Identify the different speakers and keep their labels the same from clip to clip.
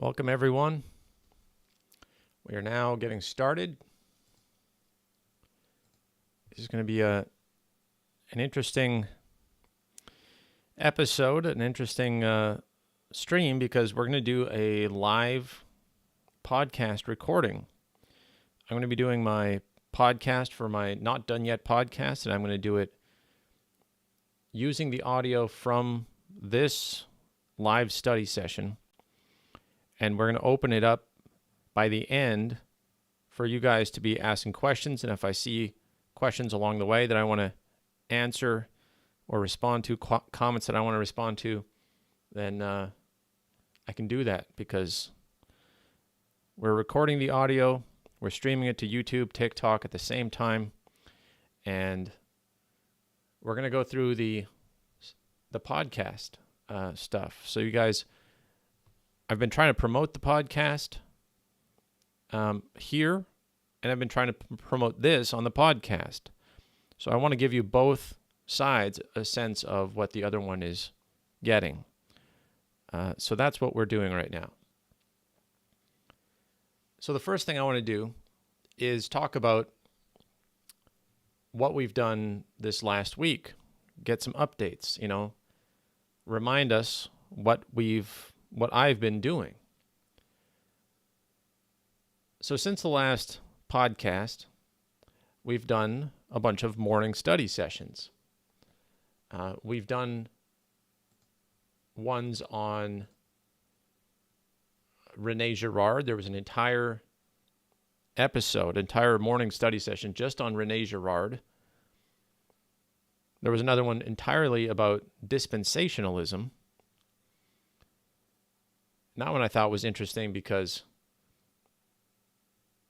Speaker 1: Welcome, everyone. We are now getting started. This is going to be an interesting episode, an interesting stream, because we're going to do a live podcast recording. I'm going to be doing my podcast for my Not Done Yet podcast, and I'm going to do it using the audio from this live study session. And we're going to open it up by the end for you guys to be asking questions. And if I see questions along the way that I want to answer or respond to, comments that I want to respond to, then I can do that, because we're recording the audio, we're streaming it to YouTube, TikTok at the same time, and we're going to go through the podcast stuff. So you guys, I've been trying to promote the podcast here, and I've been trying to promote this on the podcast. So I want to give you both sides a sense of what the other one is getting. So that's what we're doing right now. So the first thing I want to do is talk about what we've done this last week, get some updates, remind us what I've been doing. So since the last podcast, we've done a bunch of morning study sessions. We've done ones on Rene Girard. There was an entire morning study session just on Rene Girard. There was another one entirely about dispensationalism. That one I thought was interesting because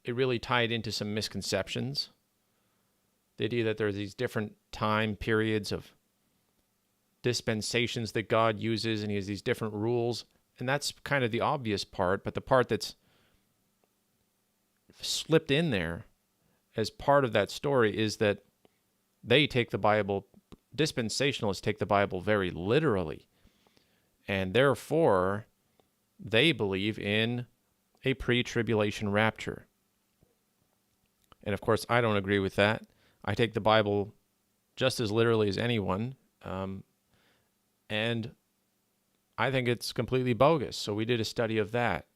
Speaker 1: it really tied into some misconceptions. The idea that there are these different time periods of dispensations that God uses, and he has these different rules. And that's kind of the obvious part, but the part that's slipped in there as part of that story is that they take the Bible, dispensationalists take the Bible very literally. And therefore, they believe in a pre-tribulation rapture. And of course, I don't agree with that. I take the Bible just as literally as anyone. And I think it's completely bogus. So we did a study of that.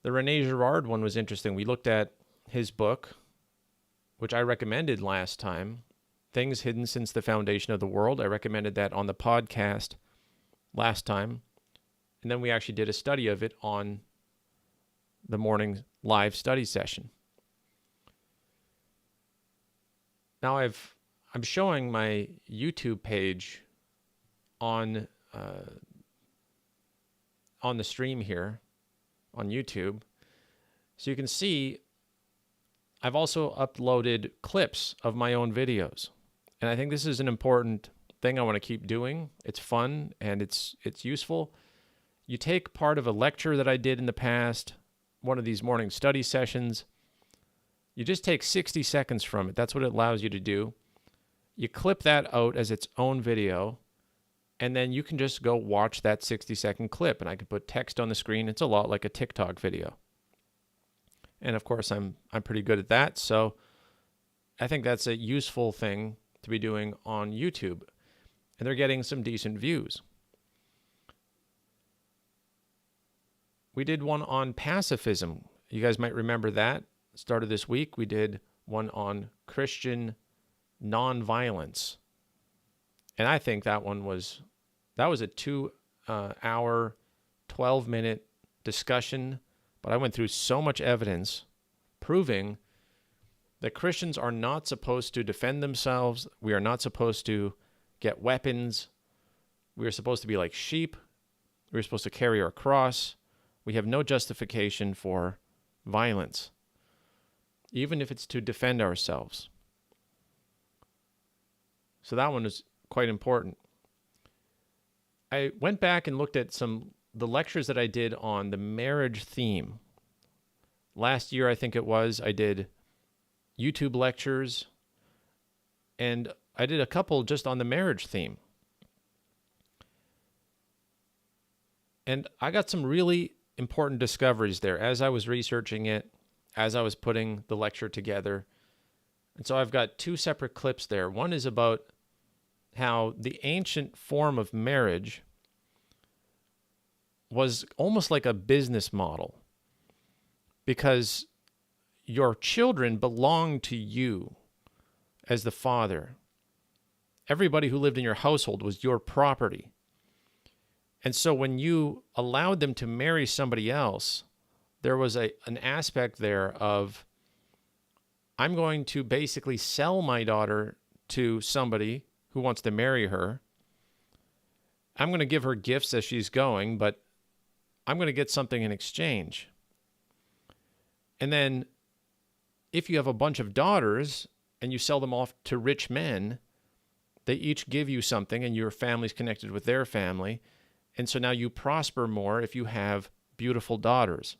Speaker 1: The Rene Girard one was interesting. We looked at his book, which I recommended last time, Things Hidden Since the Foundation of the World. I recommended that on the podcast last time. And then we actually did a study of it on the morning live study session. Now I'm showing my YouTube page on the stream here on YouTube. So you can see I've also uploaded clips of my own videos. And I think this is an important thing I want to keep doing. It's fun and it's useful. You take part of a lecture that I did in the past, one of these morning study sessions. You just take 60 seconds from it. That's what it allows you to do. You clip that out as its own video, and then you can just go watch that 60-second clip, and I can put text on the screen. It's a lot like a TikTok video. And of course, I'm pretty good at that, so I think that's a useful thing to be doing on YouTube. And they're getting some decent views. We did one on pacifism. You guys might remember that. Started this week. We did one on Christian nonviolence. And I think that was a 2-hour, 12-minute discussion. But I went through so much evidence proving that Christians are not supposed to defend themselves. We are not supposed to get weapons. We are supposed to be like sheep. We're supposed to carry our cross. We have no justification for violence, even if it's to defend ourselves. So that one is quite important. I went back and looked at the lectures that I did on the marriage theme. Last year, I think it was, I did YouTube lectures, and I did a couple just on the marriage theme. And I got some really important discoveries there as I was researching it, as I was putting the lecture together. And so I've got two separate clips there. One is about how the ancient form of marriage was almost like a business model, because your children belonged to you as the father. Everybody who lived in your household was your property. And so when you allowed them to marry somebody else, there was an aspect there of, I'm going to basically sell my daughter to somebody who wants to marry her. I'm going to give her gifts as she's going, but I'm going to get something in exchange. And then if you have a bunch of daughters and you sell them off to rich men, they each give you something and your family's connected with their family. And so now you prosper more if you have beautiful daughters.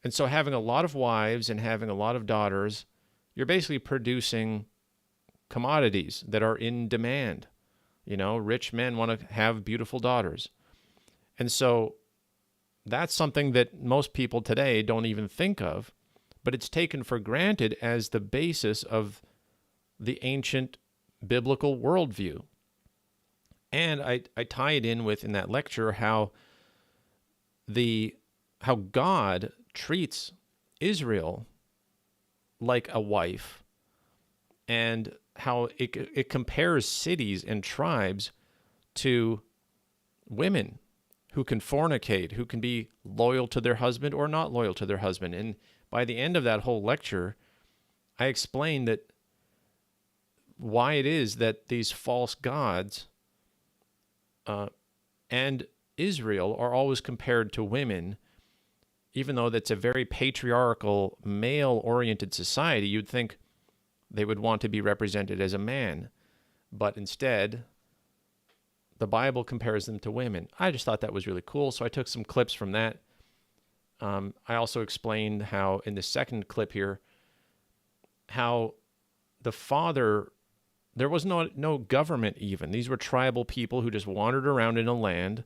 Speaker 1: And so having a lot of wives and having a lot of daughters, you're basically producing commodities that are in demand. You know, rich men want to have beautiful daughters. And so that's something that most people today don't even think of, but it's taken for granted as the basis of the ancient biblical worldview. And I tie it in with, in that lecture, how God treats Israel like a wife, and how it compares cities and tribes to women who can fornicate, who can be loyal to their husband or not loyal to their husband. And by the end of that whole lecture, I explained that why it is that these false gods and Israel are always compared to women, even though that's a very patriarchal, male-oriented society. You'd think they would want to be represented as a man, but instead, the Bible compares them to women. I just thought that was really cool, so I took some clips from that. I also explained how, in the second clip here, how the father, there was no government even. These were tribal people who just wandered around in a land.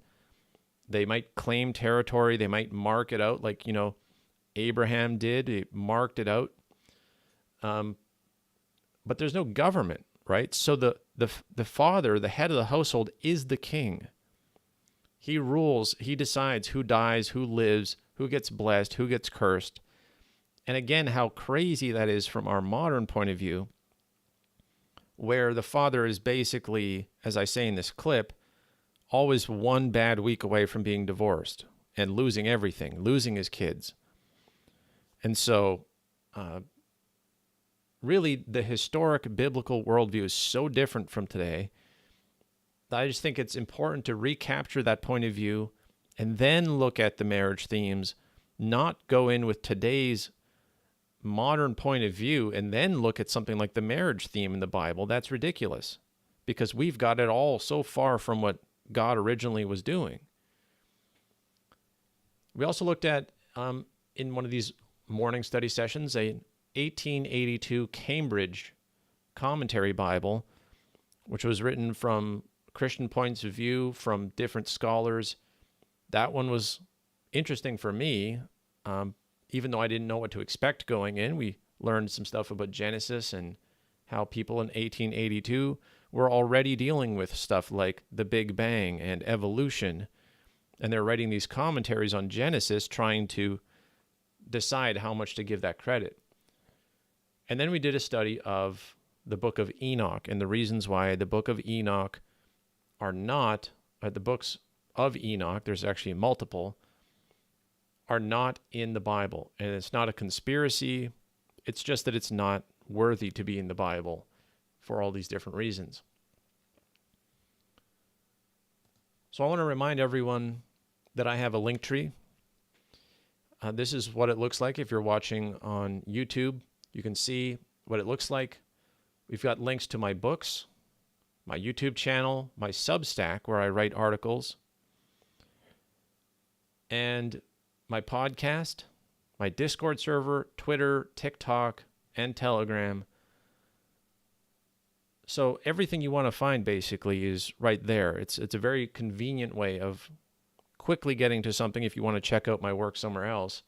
Speaker 1: They might claim territory. They might mark it out like, you know, Abraham did. He marked it out. But there's no government, right? So the father, the head of the household, is the king. He rules. He decides who dies, who lives, who gets blessed, who gets cursed. And again, how crazy that is from our modern point of view, where the father is basically, as I say in this clip, always one bad week away from being divorced and losing everything, losing his kids. And so really the historic biblical worldview is so different from today that I just think it's important to recapture that point of view and then look at the marriage themes, not go in with today's modern point of view and then look at something like the marriage theme in the Bible. That's ridiculous, because we've got it all so far from what God originally was doing. We also looked at, in one of these morning study sessions, a 1882 Cambridge commentary Bible, which was written from Christian points of view, from different scholars. That one was interesting for me, even though I didn't know what to expect going in. We learned some stuff about Genesis and how people in 1882 were already dealing with stuff like the Big Bang and evolution. And they're writing these commentaries on Genesis, trying to decide how much to give that credit. And then we did a study of the Book of Enoch and the reasons why the Book of Enoch are not, the books of Enoch, there's actually multiple, are not in the Bible. And it's not a conspiracy. It's just that it's not worthy to be in the Bible for all these different reasons. So I want to remind everyone that I have a link tree. This is what it looks like if you're watching on YouTube. You can see what it looks like. We've got links to my books, my YouTube channel, my Substack, where I write articles, and my podcast, my Discord server, Twitter, TikTok, and Telegram. So everything you want to find basically is right there. It's a very convenient way of quickly getting to something if you want to check out my work somewhere else.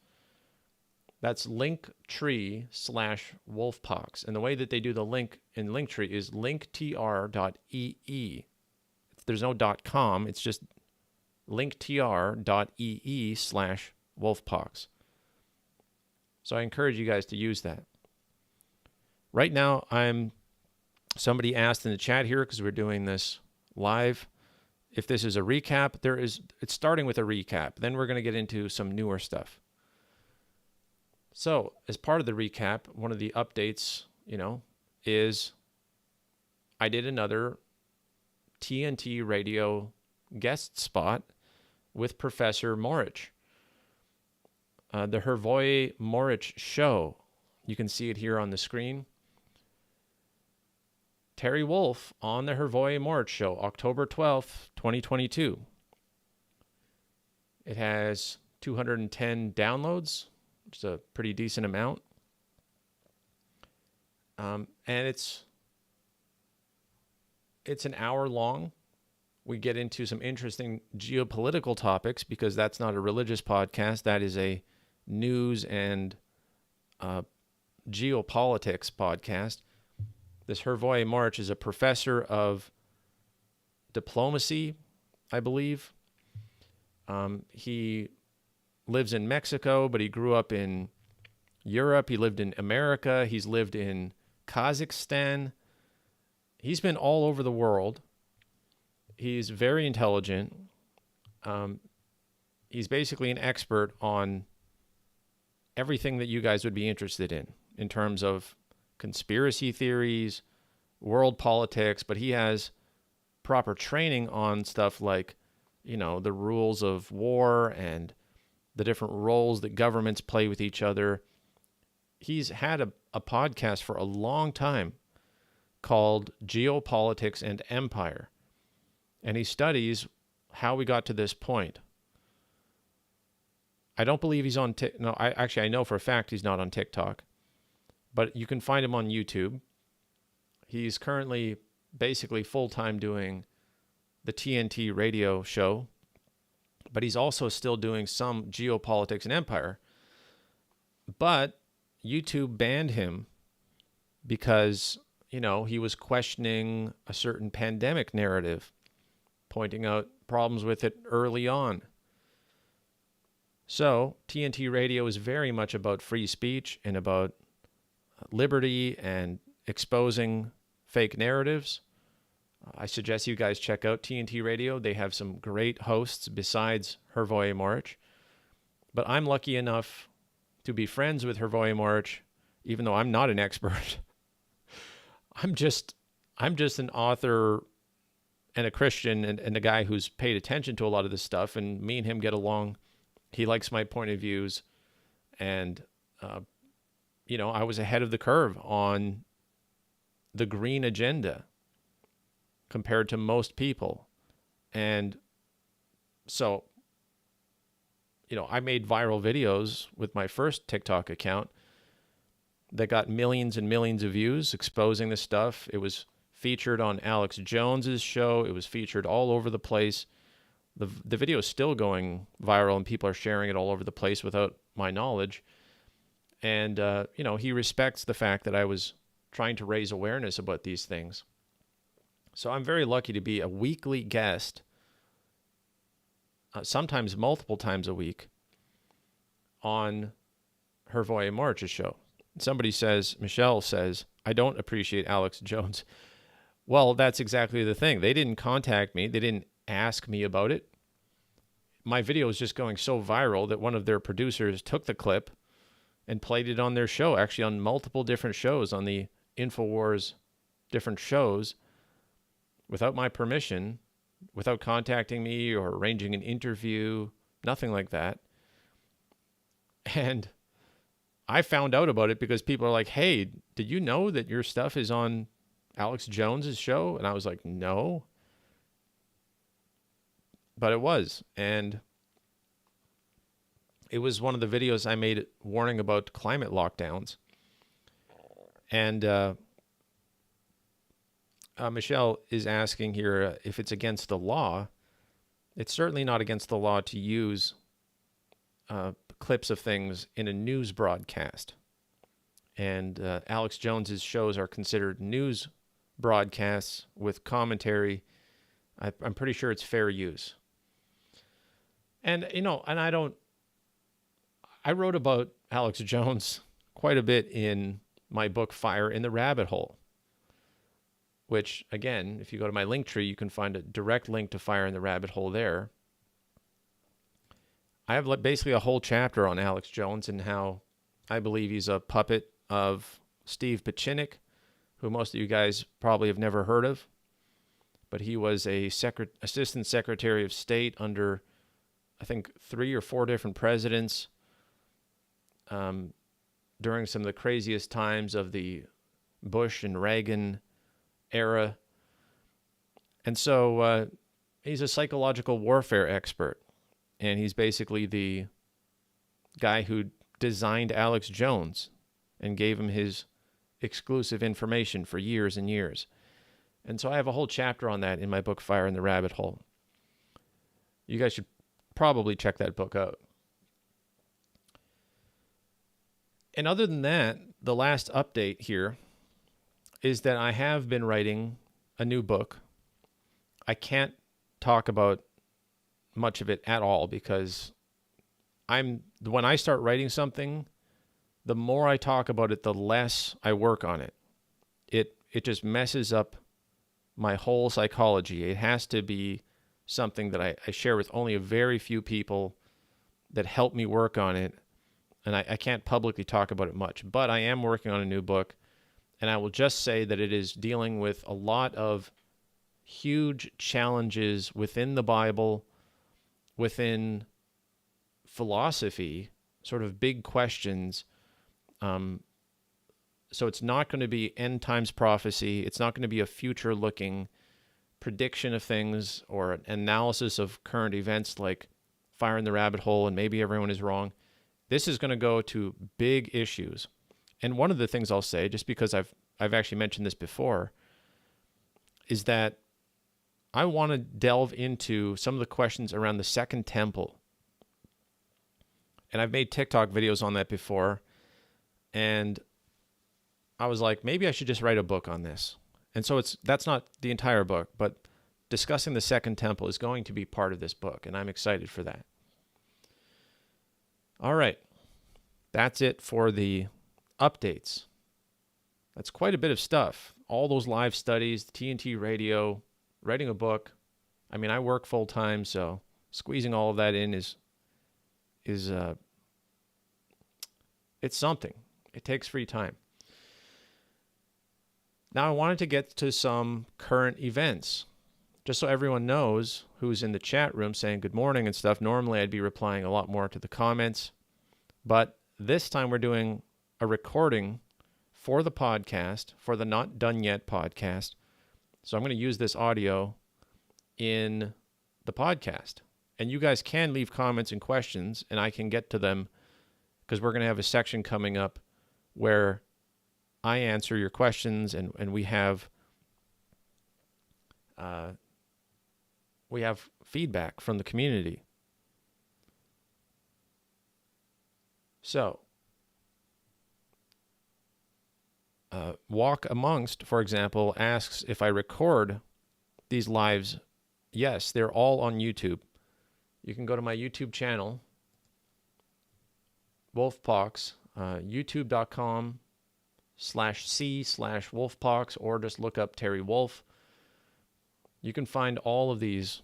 Speaker 1: That's Linktree/Wolfpox. And the way that they do the link in Linktree is linktr.ee. There's no .com. It's just linktr.ee/Wolfpox. So I encourage you guys to use that. Right now, somebody asked in the chat here, because we're doing this live, if this is a recap. It's starting with a recap. Then we're going to get into some newer stuff. So as part of the recap, one of the updates, is I did another TNT radio guest spot with Professor Morich. The Hervoy Morich Show. You can see it here on the screen. Terry Wolf on the Hervoy Morich Show, October 12th, 2022. It has 210 downloads, which is a pretty decent amount. And it's an hour long. We get into some interesting geopolitical topics because that's not a religious podcast. That is a news and geopolitics podcast. This Hervoy Morich is a professor of diplomacy, I believe. He lives in Mexico, but he grew up in Europe. He lived in America. He's lived in Kazakhstan. He's been all over the world. He's very intelligent. He's basically an expert on everything that you guys would be interested in terms of conspiracy theories, world politics, but he has proper training on stuff like, the rules of war and the different roles that governments play with each other. He's had a podcast for a long time called Geopolitics and Empire, and he studies how we got to this point. I don't believe he's on I know for a fact he's not on TikTok, but you can find him on YouTube. He's currently basically full-time doing the TNT radio show, but he's also still doing some geopolitics and empire. But YouTube banned him because, he was questioning a certain pandemic narrative, pointing out problems with it early on. So TNT radio is very much about free speech and about liberty and exposing fake narratives. I suggest you guys check out TNT Radio. They have some great hosts besides Hervoy Morich. But I'm lucky enough to be friends with Hervoy Morich, even though I'm not an expert. I'm just an author and a Christian and a guy who's paid attention to a lot of this stuff, and me and him get along. He likes my point of views, and I was ahead of the curve on the green agenda compared to most people. And so, I made viral videos with my first TikTok account that got millions and millions of views exposing this stuff. It was featured on Alex Jones's show. It was featured all over the place. The video is still going viral and people are sharing it all over the place without my knowledge. And, he respects the fact that I was trying to raise awareness about these things. So I'm very lucky to be a weekly guest, sometimes multiple times a week, on Hervoy Morich's show. Michelle says, I don't appreciate Alex Jones. Well, that's exactly the thing. They didn't contact me. They didn't ask me about it. My video was just going so viral that one of their producers took the clip and played it on their show, actually on multiple different shows, on the InfoWars different shows, without my permission, without contacting me or arranging an interview, nothing like that. And I found out about it because people are like, hey, did you know that your stuff is on Alex Jones's show? And I was like, no. But it was. And it was one of the videos I made warning about climate lockdowns. And Michelle is asking here if it's against the law It's certainly not against the law to use clips of things in a news broadcast. And Alex Jones's shows are considered news broadcasts with commentary. I'm pretty sure it's fair use. And, I wrote about Alex Jones quite a bit in my book, Fire in the Rabbit Hole, which, again, if you go to my link tree, you can find a direct link to Fire in the Rabbit Hole there. I have basically a whole chapter on Alex Jones and how I believe he's a puppet of Steve Pieczenik, who most of you guys probably have never heard of. But he was a assistant secretary of state under, I think, 3 or 4 different presidents during some of the craziest times of the Bush and Reagan era. And so he's a psychological warfare expert. And he's basically the guy who designed Alex Jones and gave him his exclusive information for years and years. And so I have a whole chapter on that in my book, Fire in the Rabbit Hole. You guys should probably check that book out. And other than that, the last update here is that I have been writing a new book. I can't talk about much of it at all because when I start writing something, the more I talk about it, the less I work on it. It just messes up my whole psychology. It has to be something that I share with only a very few people that help me work on it. And I can't publicly talk about it much. But I am working on a new book. And I will just say that it is dealing with a lot of huge challenges within the Bible, within philosophy, sort of big questions. So it's not going to be end times prophecy. It's not going to be a future-looking prediction of things or an analysis of current events like Fire in the Rabbit Hole and maybe everyone is wrong. This is going to go to big issues. And one of the things I'll say, just because I've actually mentioned this before, is that I want to delve into some of the questions around the Second Temple. And I've made TikTok videos on that before. And I was like, maybe I should just write a book on this. And so that's not the entire book, but discussing the Second Temple is going to be part of this book, and I'm excited for that. All right. That's it for the updates. That's quite a bit of stuff. All those live studies, the TNT radio, writing a book. I mean, I work full time, so squeezing all of that in is it's something. It takes free time. Now I wanted to get to some current events, just so everyone knows who's in the chat room saying good morning and stuff. Normally I'd be replying a lot more to the comments, but this time we're doing a recording for the podcast, for the Not Done Yet podcast. So I'm going to use this audio in the podcast. And you guys can leave comments and questions, and I can get to them because we're going to have a section coming up where I answer your questions, and we have feedback from the community. So, Walk Amongst, for example, asks if I record these lives. Yes, they're all on YouTube. You can go to my YouTube channel, Wolfpox, youtube.com/c/Wolfpox, or just look up Terry Wolf. You can find all of these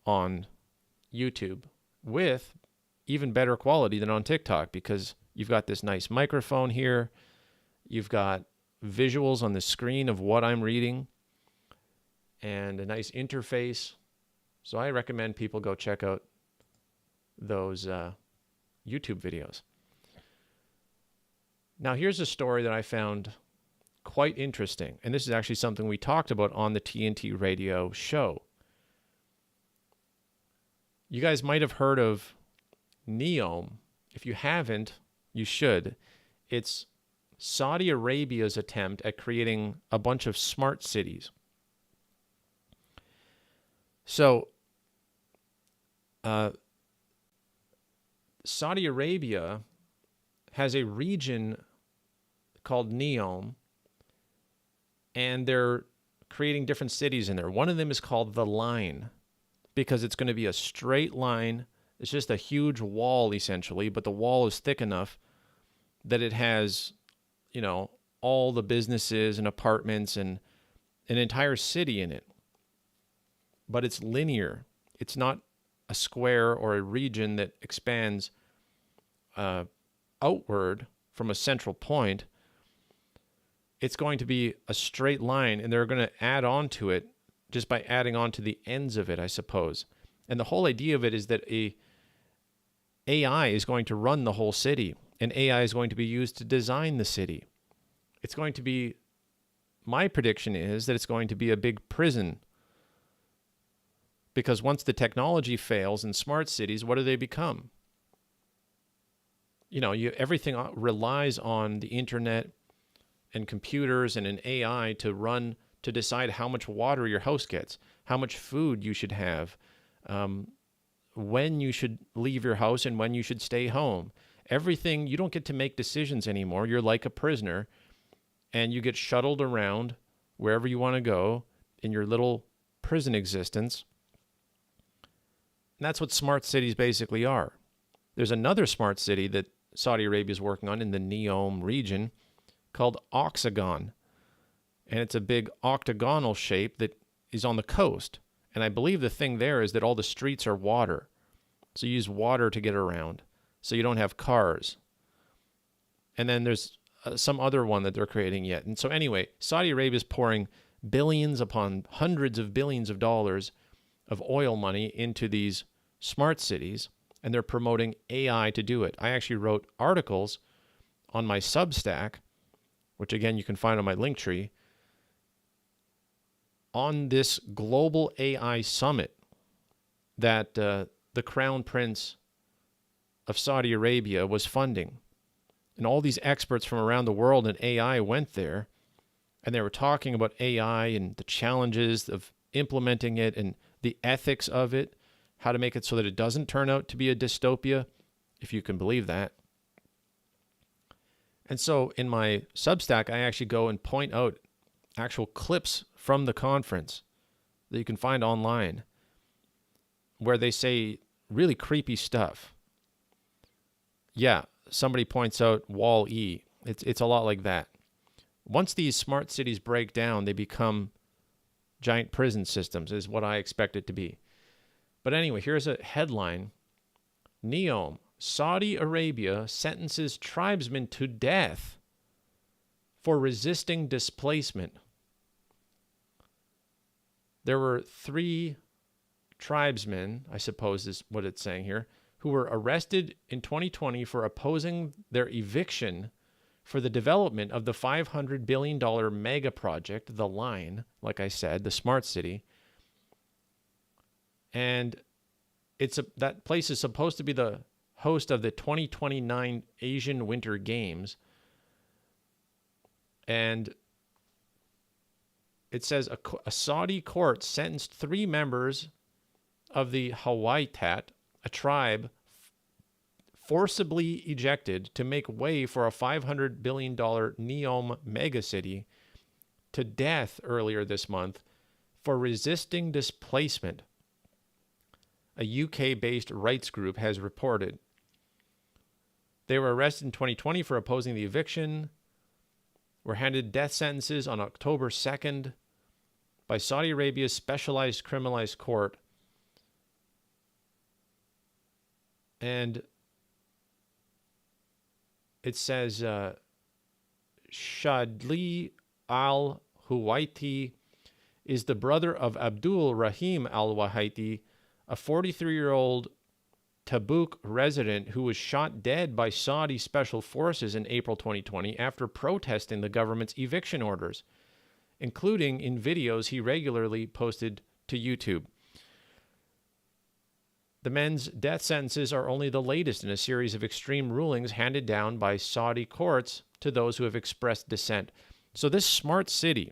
Speaker 1: on YouTube with even better quality than on TikTok because you've got this nice microphone here. You've got visuals on the screen of what I'm reading and a nice interface. So I recommend people go check out those YouTube videos. Now, here's a story that I found quite interesting, and this is actually something we talked about on the TNT radio show. You guys might have heard of Neom. If you haven't, you should. It's Saudi Arabia's attempt at creating a bunch of smart cities. So Saudi Arabia has a region called Neom, and they're creating different cities in there. One of them is called the Line, because it's going to be a straight line. It's just a huge wall, essentially, but the wall is thick enough that it has, all the businesses and apartments and an entire city in it. But it's linear. It's not a square or a region that expands outward from a central point. It's going to be a straight line, and they're going to add on to it just by adding on to the ends of it, I suppose. And the whole idea of it is that AI is going to run the whole city, and AI is going to be used to design the city. It's going to be, my prediction is that it's going to be a big prison. Because once the technology fails in smart cities, what do they become? Everything relies on the internet and computers and an AI to decide how much water your house gets, how much food you should have, when you should leave your house and when you should stay home. Everything, you don't get to make decisions anymore. You're like a prisoner, and you get shuttled around wherever you want to go in your little prison existence. And that's what smart cities basically are. There's another smart city that Saudi Arabia is working on in the Neom region called Octagon. And it's a big octagonal shape that is on the coast. And I believe the thing there is that all the streets are water. So you use water to get around. So you don't have cars. And then there's some other one that they're creating yet. And so anyway, Saudi Arabia is pouring billions upon hundreds of billions of dollars of oil money into these smart cities. And they're promoting AI to do it. I actually wrote articles on my Substack, which again you can find on my link tree, on this global AI summit that the Crown Prince of Saudi Arabia was funding. And all these experts from around the world in AI went there, and they were talking about AI and the challenges of implementing it and the ethics of it, how to make it so that it doesn't turn out to be a dystopia, if you can believe that. And so in my Substack, I actually go and point out actual clips from the conference that you can find online where they say really creepy stuff. Yeah, somebody points out Wall E. It's a lot like that. Once these smart cities break down, they become giant prison systems, is what I expect it to be. But anyway, here's a headline. Neom, Saudi Arabia sentences tribesmen to death for resisting displacement. There were 3 tribesmen, I suppose is what it's saying here, who were arrested in 2020 for opposing their eviction for the development of the $500 billion mega project, The Line, like I said, the smart city. And that place is supposed to be the host of the 2029 Asian Winter Games. And it says a Saudi court sentenced 3 members of the Hawaitat, a tribe forcibly ejected to make way for a $500 billion Neom megacity, to death earlier this month for resisting displacement. A UK-based rights group has reported. They were arrested in 2020 for opposing the eviction, were handed death sentences on October 2nd by Saudi Arabia's specialized criminalized court. And it says Shadli al-Huwaiti is the brother of Abdul Rahim al-Wahaiti, a 43-year-old Tabuk resident who was shot dead by Saudi special forces in April 2020 after protesting the government's eviction orders, including in videos he regularly posted to YouTube. The men's death sentences are only the latest in a series of extreme rulings handed down by Saudi courts to those who have expressed dissent. So this smart city,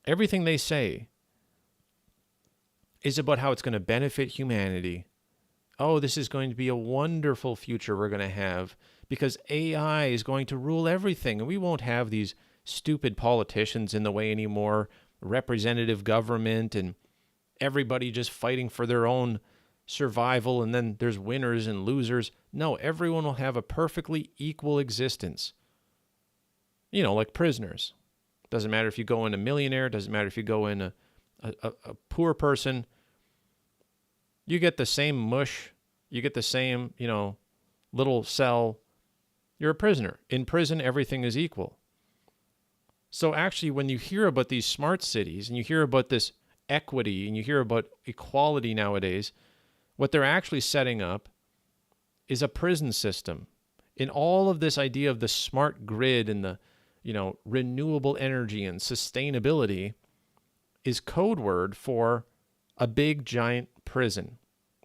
Speaker 1: everything they say is about how it's going to benefit humanity Oh, this is going to be a wonderful future we're going to have because AI is going to rule everything, and we won't have these stupid politicians in the way anymore, representative government, and everybody just fighting for their own survival, and then there's winners and losers. No, everyone will have a perfectly equal existence. You know, like prisoners. Doesn't matter if you go in a millionaire, doesn't matter if you go in a poor person. You get the same mush. You get the same, little cell. You're a prisoner. In prison, everything is equal. So actually, when you hear about these smart cities and you hear about this equity and you hear about equality nowadays, what they're actually setting up is a prison system. In all of this idea of the smart grid and the, renewable energy and sustainability is code word for a big giant prison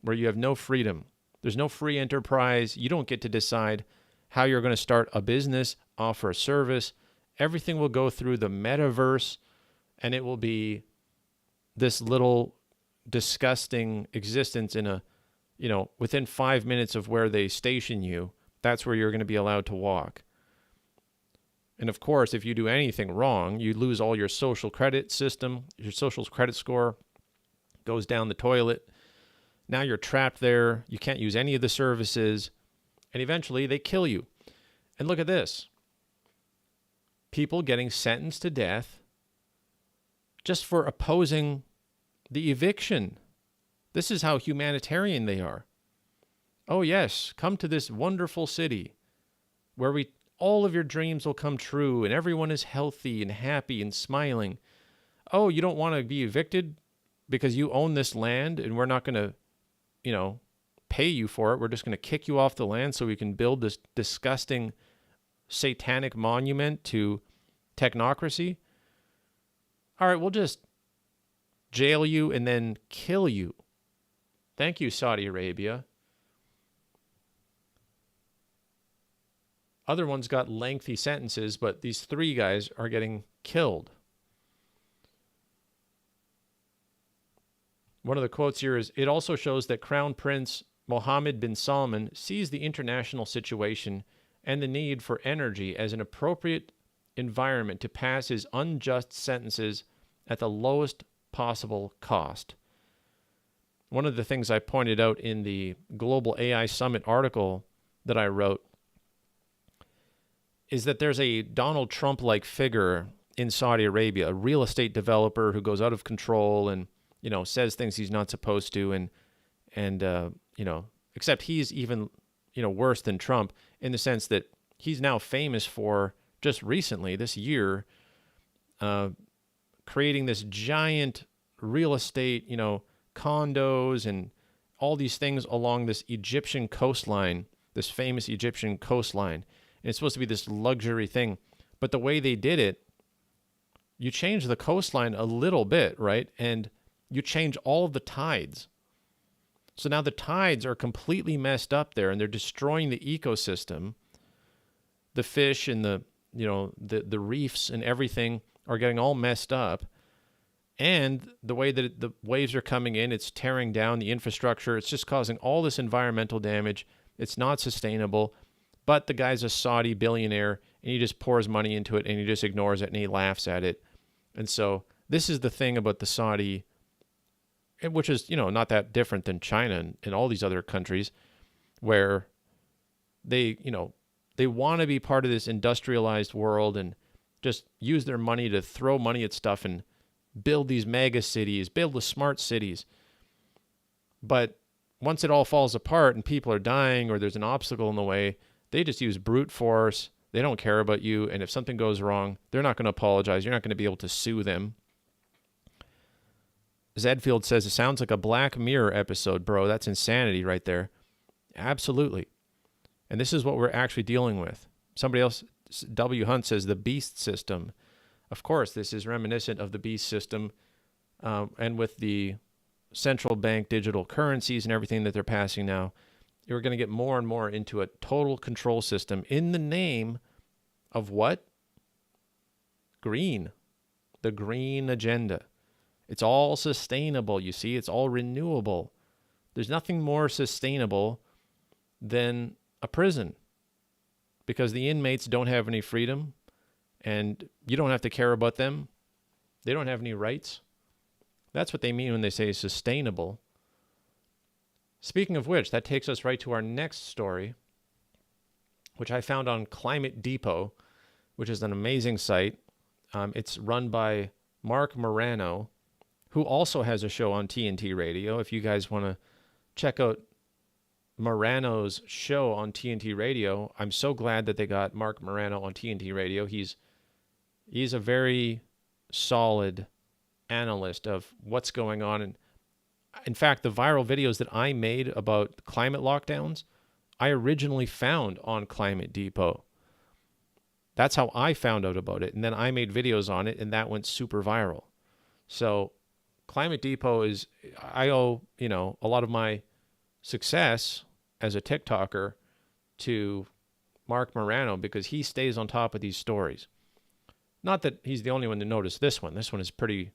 Speaker 1: where you have no freedom. There's no free enterprise. You don't get to decide how you're going to start a business, offer a service. Everything will go through the metaverse, and it will be this little disgusting existence in within 5 minutes of where they station you. That's where you're going to be allowed to walk. And of course, if you do anything wrong, you lose all your social credit system. Your social credit score goes down the toilet. Now you're trapped there. You can't use any of the services. And eventually they kill you. And look at this. People getting sentenced to death just for opposing the eviction. This is how humanitarian they are. Oh yes, come to this wonderful city where all of your dreams will come true and everyone is healthy and happy and smiling. Oh, you don't want to be evicted because you own this land and we're not going to, pay you for it. We're just going to kick you off the land so we can build this disgusting satanic monument to technocracy. All right, we'll just jail you and then kill you. Thank you, Saudi Arabia. Other ones got lengthy sentences, but these three guys are getting killed. One of the quotes here is, it also shows that Crown Prince Mohammed bin Salman sees the international situation and the need for energy as an appropriate environment to pass his unjust sentences at the lowest possible cost. One of the things I pointed out in the Global AI Summit article that I wrote is that there's a Donald Trump-like figure in Saudi Arabia, a real estate developer who goes out of control and, says things he's not supposed to, and except he's even, worse than Trump in the sense that he's now famous for just recently, this year, creating this giant real estate, condos and all these things along this Egyptian coastline, this famous Egyptian coastline. And it's supposed to be this luxury thing. But the way they did it, you change the coastline a little bit, right? And you change all of the tides. So now the tides are completely messed up there and they're destroying the ecosystem. The fish and the reefs and everything are getting all messed up. And the way that the waves are coming in, it's tearing down the infrastructure. It's just causing all this environmental damage. It's not sustainable. But the guy's a Saudi billionaire, and he just pours money into it, and he just ignores it, and he laughs at it. And so this is the thing about the Saudi, which is, not that different than China and all these other countries, where they want to be part of this industrialized world and just use their money to throw money at stuff and build these mega cities, build the smart cities. But once it all falls apart and people are dying or there's an obstacle in the way, they just use brute force. They don't care about you. And if something goes wrong, they're not going to apologize. You're not going to be able to sue them. Zedfield says, it sounds like a Black Mirror episode, bro. That's insanity right there. Absolutely. And this is what we're actually dealing with. Somebody else, W. Hunt, says the beast system. Of course, this is reminiscent of the beast system. And with the central bank digital currencies and everything that they're passing now, you're going to get more and more into a total control system in the name of what? Green. The green agenda. It's all sustainable, you see. It's all renewable. There's nothing more sustainable than a prison, because the inmates don't have any freedom and you don't have to care about them. They don't have any rights. That's what they mean when they say sustainable. Speaking of which, that takes us right to our next story, which I found on Climate Depot, which is an amazing site. It's run by Mark Morano, who also has a show on TNT Radio. If you guys want to check out Morano's show on TNT Radio, I'm so glad that they got Mark Morano on TNT Radio. He's a very solid analyst of what's going on. And in fact, the viral videos that I made about climate lockdowns, I originally found on Climate Depot. That's how I found out about it. And then I made videos on it, and that went super viral. So Climate Depot is, I owe, a lot of my success as a TikToker to Mark Morano, because he stays on top of these stories. Not that he's the only one to notice this one. This one is pretty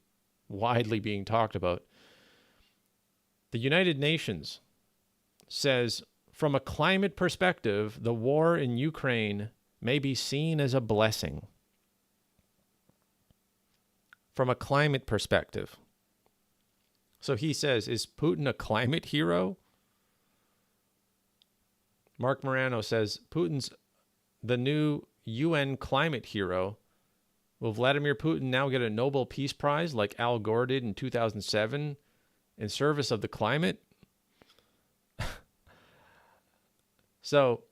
Speaker 1: widely being talked about. The United Nations says, from a climate perspective, the war in Ukraine may be seen as a blessing. From a climate perspective. So he says, is Putin a climate hero? Mark Morano says, Putin's the new UN climate hero. Will Vladimir Putin now get a Nobel Peace Prize like Al Gore did in 2007 in service of the climate? So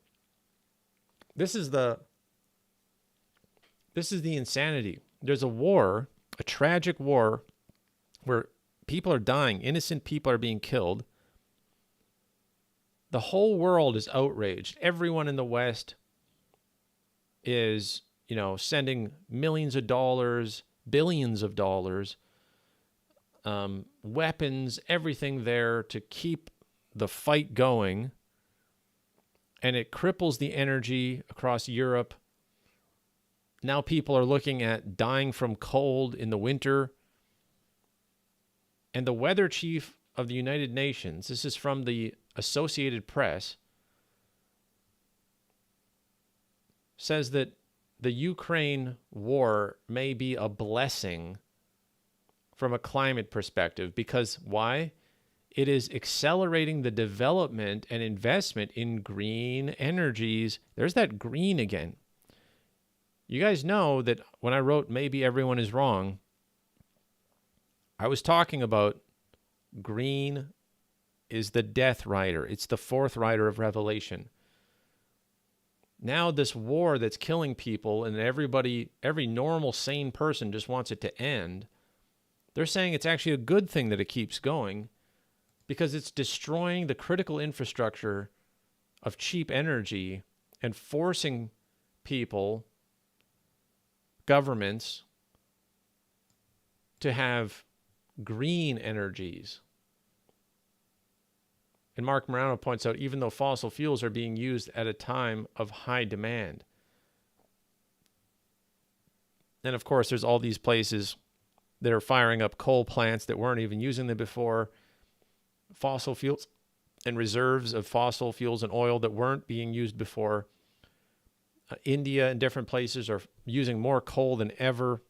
Speaker 1: this is the insanity. There's a war, a tragic war, where people are dying, innocent people are being killed. The whole world is outraged. Everyone in the West is, sending millions of dollars, billions of dollars, weapons, everything there to keep the fight going. And it cripples the energy across Europe. Now people are looking at dying from cold in the winter. And the weather chief of the United Nations, this is from the Associated Press, says that the Ukraine war may be a blessing from a climate perspective. Because why? It is accelerating the development and investment in green energies. There's that green again. You guys know that when I wrote Maybe Everyone is Wrong, I was talking about green is the death rider. It's the fourth rider of Revelation. Now this war that's killing people, and every normal, sane person just wants it to end, they're saying it's actually a good thing that it keeps going, because it's destroying the critical infrastructure of cheap energy and forcing people, governments, to have green energies. And Mark Morano points out, even though fossil fuels are being used at a time of high demand. And of course, there's all these places that are firing up coal plants that weren't even using them before, fossil fuels and reserves of fossil fuels and oil that weren't being used before. India and different places are using more coal than ever,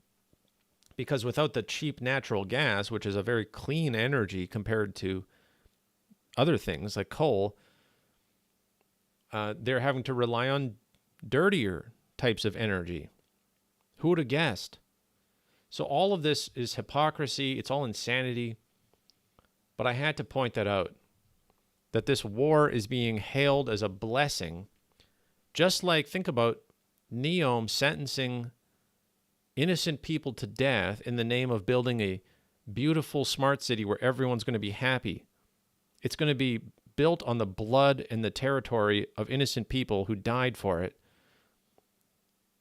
Speaker 1: because without the cheap natural gas, which is a very clean energy compared to other things like coal, they're having to rely on dirtier types of energy. Who would have guessed? So all of this is hypocrisy. It's all insanity. But I had to point that out, that this war is being hailed as a blessing. Just like, think about Neom sentencing innocent people to death in the name of building a beautiful smart city where everyone's going to be happy. It's going to be built on the blood and the territory of innocent people who died for it.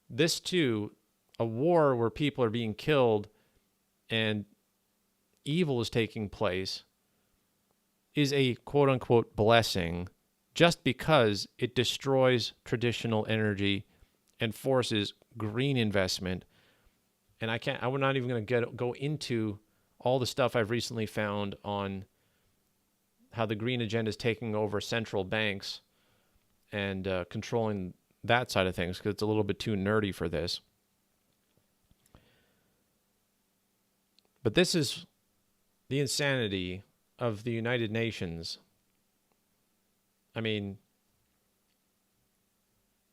Speaker 1: This too, a war where people are being killed and evil is taking place, is a quote-unquote blessing, just because it destroys traditional energy and forces green investment. And I'm not even going to go into all the stuff I've recently found on how the green agenda is taking over central banks and controlling that side of things, because it's a little bit too nerdy for this. But this is the insanity of the United Nations. I mean,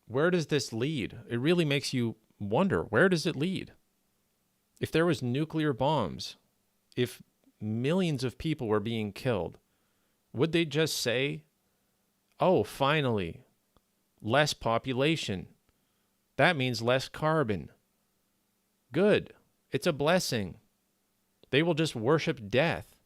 Speaker 1: where does this lead? It really makes you wonder, where does it lead? If there was nuclear bombs, if millions of people were being killed, would they just say, oh, finally, less population. That means less carbon. Good. It's a blessing. They will just worship death.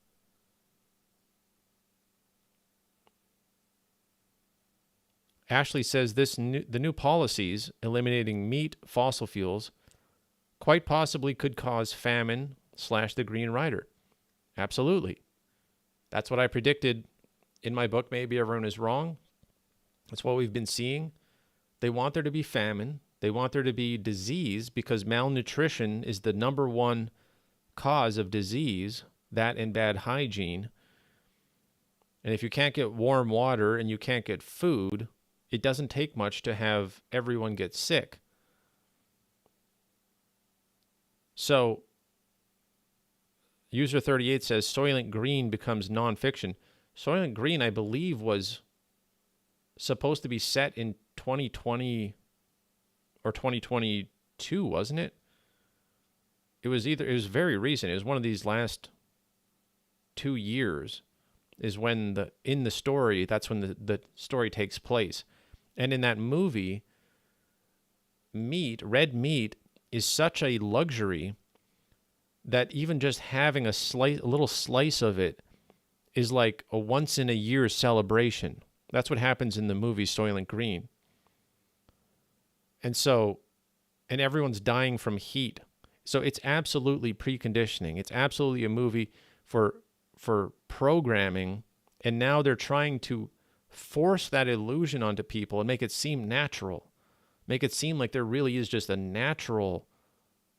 Speaker 1: Ashley says the new policies eliminating meat, fossil fuels, quite possibly could cause famine / the Green Rider. Absolutely. That's what I predicted in my book. Maybe everyone is wrong. That's what we've been seeing. They want there to be famine. They want there to be disease, because malnutrition is the number one cause of disease, that and bad hygiene. And if you can't get warm water and you can't get food, it doesn't take much to have everyone get sick. So, User 38 says Soylent Green becomes nonfiction. Soylent Green, I believe, was supposed to be set in 2020 or 2022, wasn't it? It was very recent. It was one of these last 2 years is when in the story, that's when the story takes place. And in that movie, red meat is such a luxury that even just having a little slice of it is like a once in a year celebration. That's what happens in the movie Soylent Green. And everyone's dying from heat. So it's absolutely preconditioning. It's absolutely a movie for programming. And now they're trying to force that illusion onto people and make it seem natural. Make it seem like there really is just a natural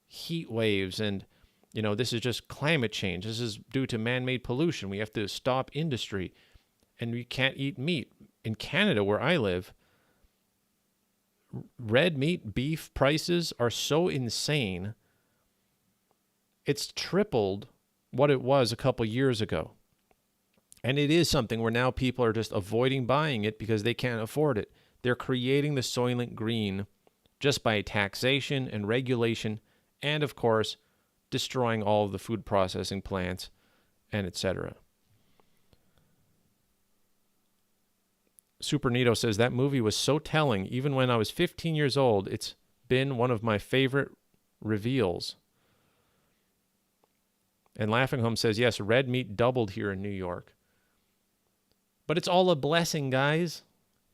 Speaker 1: heat waves, and this is just climate change. This is due to man-made pollution. We have to stop industry, and we can't eat meat. In Canada, where I live, red meat, beef prices are so insane. It's tripled what it was a couple years ago. And it is something where now people are just avoiding buying it because they can't afford it. They're creating the Soylent Green just by taxation and regulation, and of course, destroying all of the food processing plants and etc. Super Nito says that movie was so telling. Even when I was 15 years old, it's been one of my favorite reveals. And Laughing Home says, yes, red meat doubled here in New York. But it's all a blessing, guys.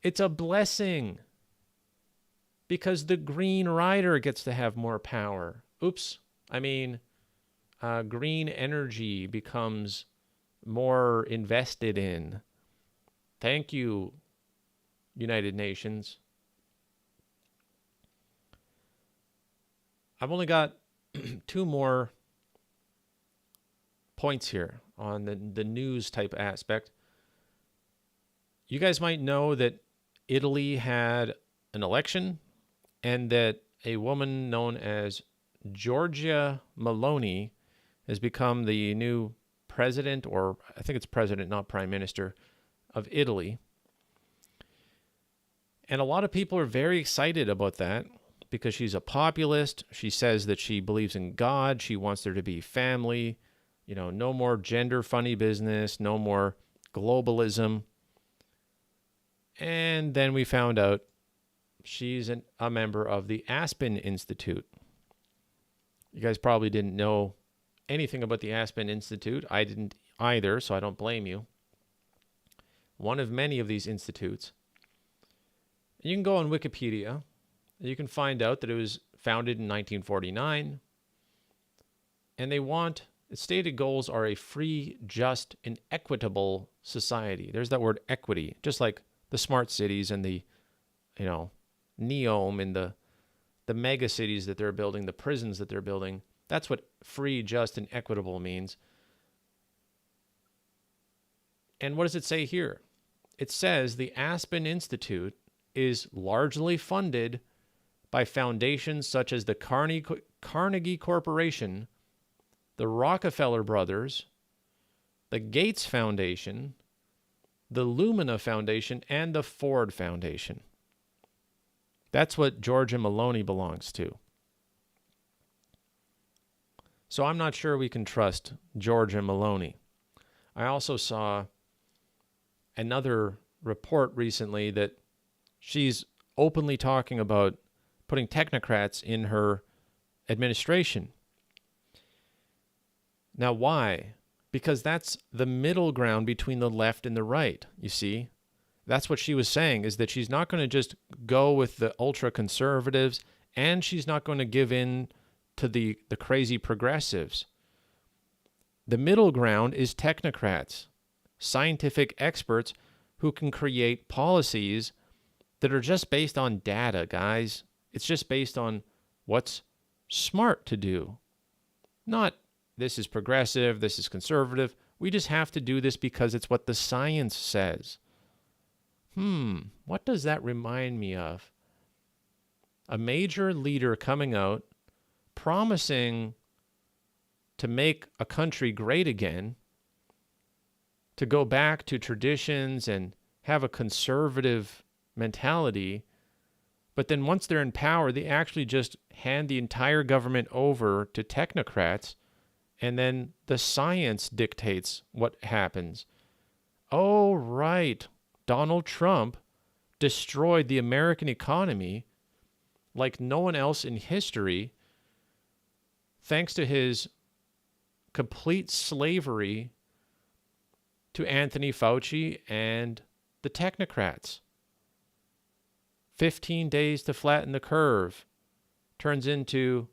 Speaker 1: It's a blessing. Because the Green Rider gets to have more power. Green energy becomes more invested in. Thank you, United Nations. I've only got 2 more points here on the news type aspect. You guys might know that Italy had an election, and that a woman known as Giorgia Meloni has become the new president, or I think it's president, not prime minister, of Italy. And a lot of people are very excited about that because she's a populist. She says that she believes in God. She wants there to be family, no more gender funny business, no more globalism. And then we found out she's a member of the Aspen Institute. You guys probably didn't know anything about the Aspen Institute. I didn't either, so I don't blame you. One of many of these institutes. You can go on Wikipedia, and you can find out that it was founded in 1949, and its stated goals are a free, just, and equitable society. There's that word equity, just like the smart cities and the, Neom and the mega cities that they're building, the prisons that they're building. That's what free, just, and equitable means. And what does it say here? It says the Aspen Institute is largely funded by foundations such as the Carnegie Corporation, the Rockefeller Brothers, the Gates Foundation, the Lumina Foundation, and the Ford Foundation. That's what Georgia Maloney belongs to. So I'm not sure we can trust Georgia Maloney. I also saw another report recently that she's openly talking about putting technocrats in her administration. Now, why? Because that's the middle ground between the left and the right, you see. That's what she was saying, is that she's not going to just go with the ultra-conservatives, and she's not going to give in to the crazy progressives. The middle ground is technocrats, scientific experts who can create policies that are just based on data, guys. It's just based on what's smart to do. Not this is progressive, this is conservative. We just have to do this because it's what the science says. What does that remind me of? A major leader coming out promising to make a country great again, to go back to traditions and have a conservative mentality, but then once they're in power, they actually just hand the entire government over to technocrats, and then the science dictates what happens. Oh, right. Donald Trump destroyed the American economy like no one else in history, thanks to his complete slavery to Anthony Fauci and the technocrats. 15 days to flatten the curve turns into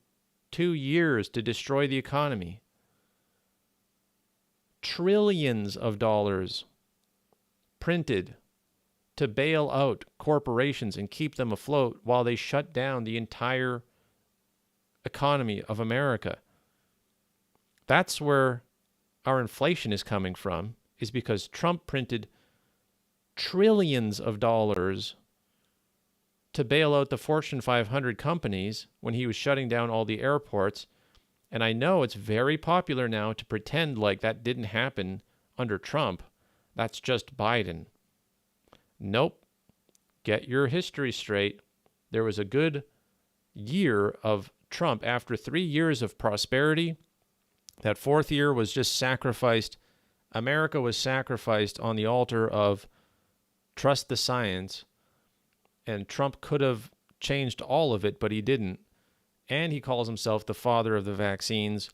Speaker 1: 2 years to destroy the economy. Trillions of dollars printed to bail out corporations and keep them afloat while they shut down the entire economy of America. That's where our inflation is coming from, is because Trump printed trillions of dollars to bail out the Fortune 500 companies when he was shutting down all the airports. And I know it's very popular now to pretend like that didn't happen under Trump. That's just Biden. Nope. Get your history straight. There was a good year of Trump after 3 years of prosperity. That fourth year was just sacrificed. America was sacrificed on the altar of trust the science. And Trump could have changed all of it, but he didn't. And he calls himself the father of the vaccines.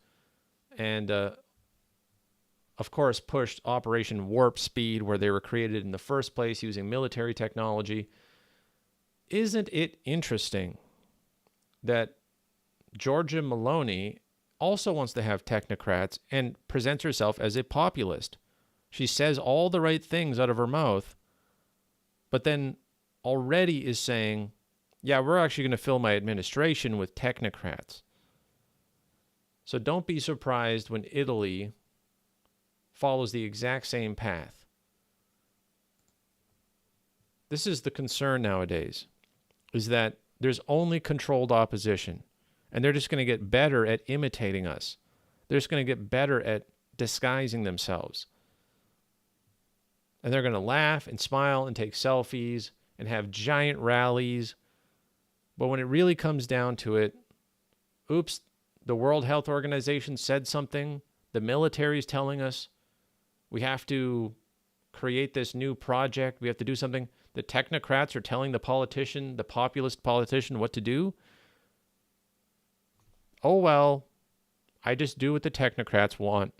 Speaker 1: And, of course, pushed Operation Warp Speed, where they were created in the first place using military technology. Isn't it interesting that Georgia Maloney also wants to have technocrats and presents herself as a populist? She says all the right things out of her mouth, but then already is saying, yeah, we're actually going to fill my administration with technocrats. So don't be surprised when Italy follows the exact same path. This is the concern nowadays, is that there's only controlled opposition, and they're just going to get better at imitating us. They're just going to get better at disguising themselves. And they're going to laugh and smile and take selfies and have giant rallies. But when it really comes down to it, oops, the World Health Organization said something. The military is telling us we have to create this new project. We have to do something. The technocrats are telling the politician, the populist politician, what to do. Oh, well, I just do what the technocrats want.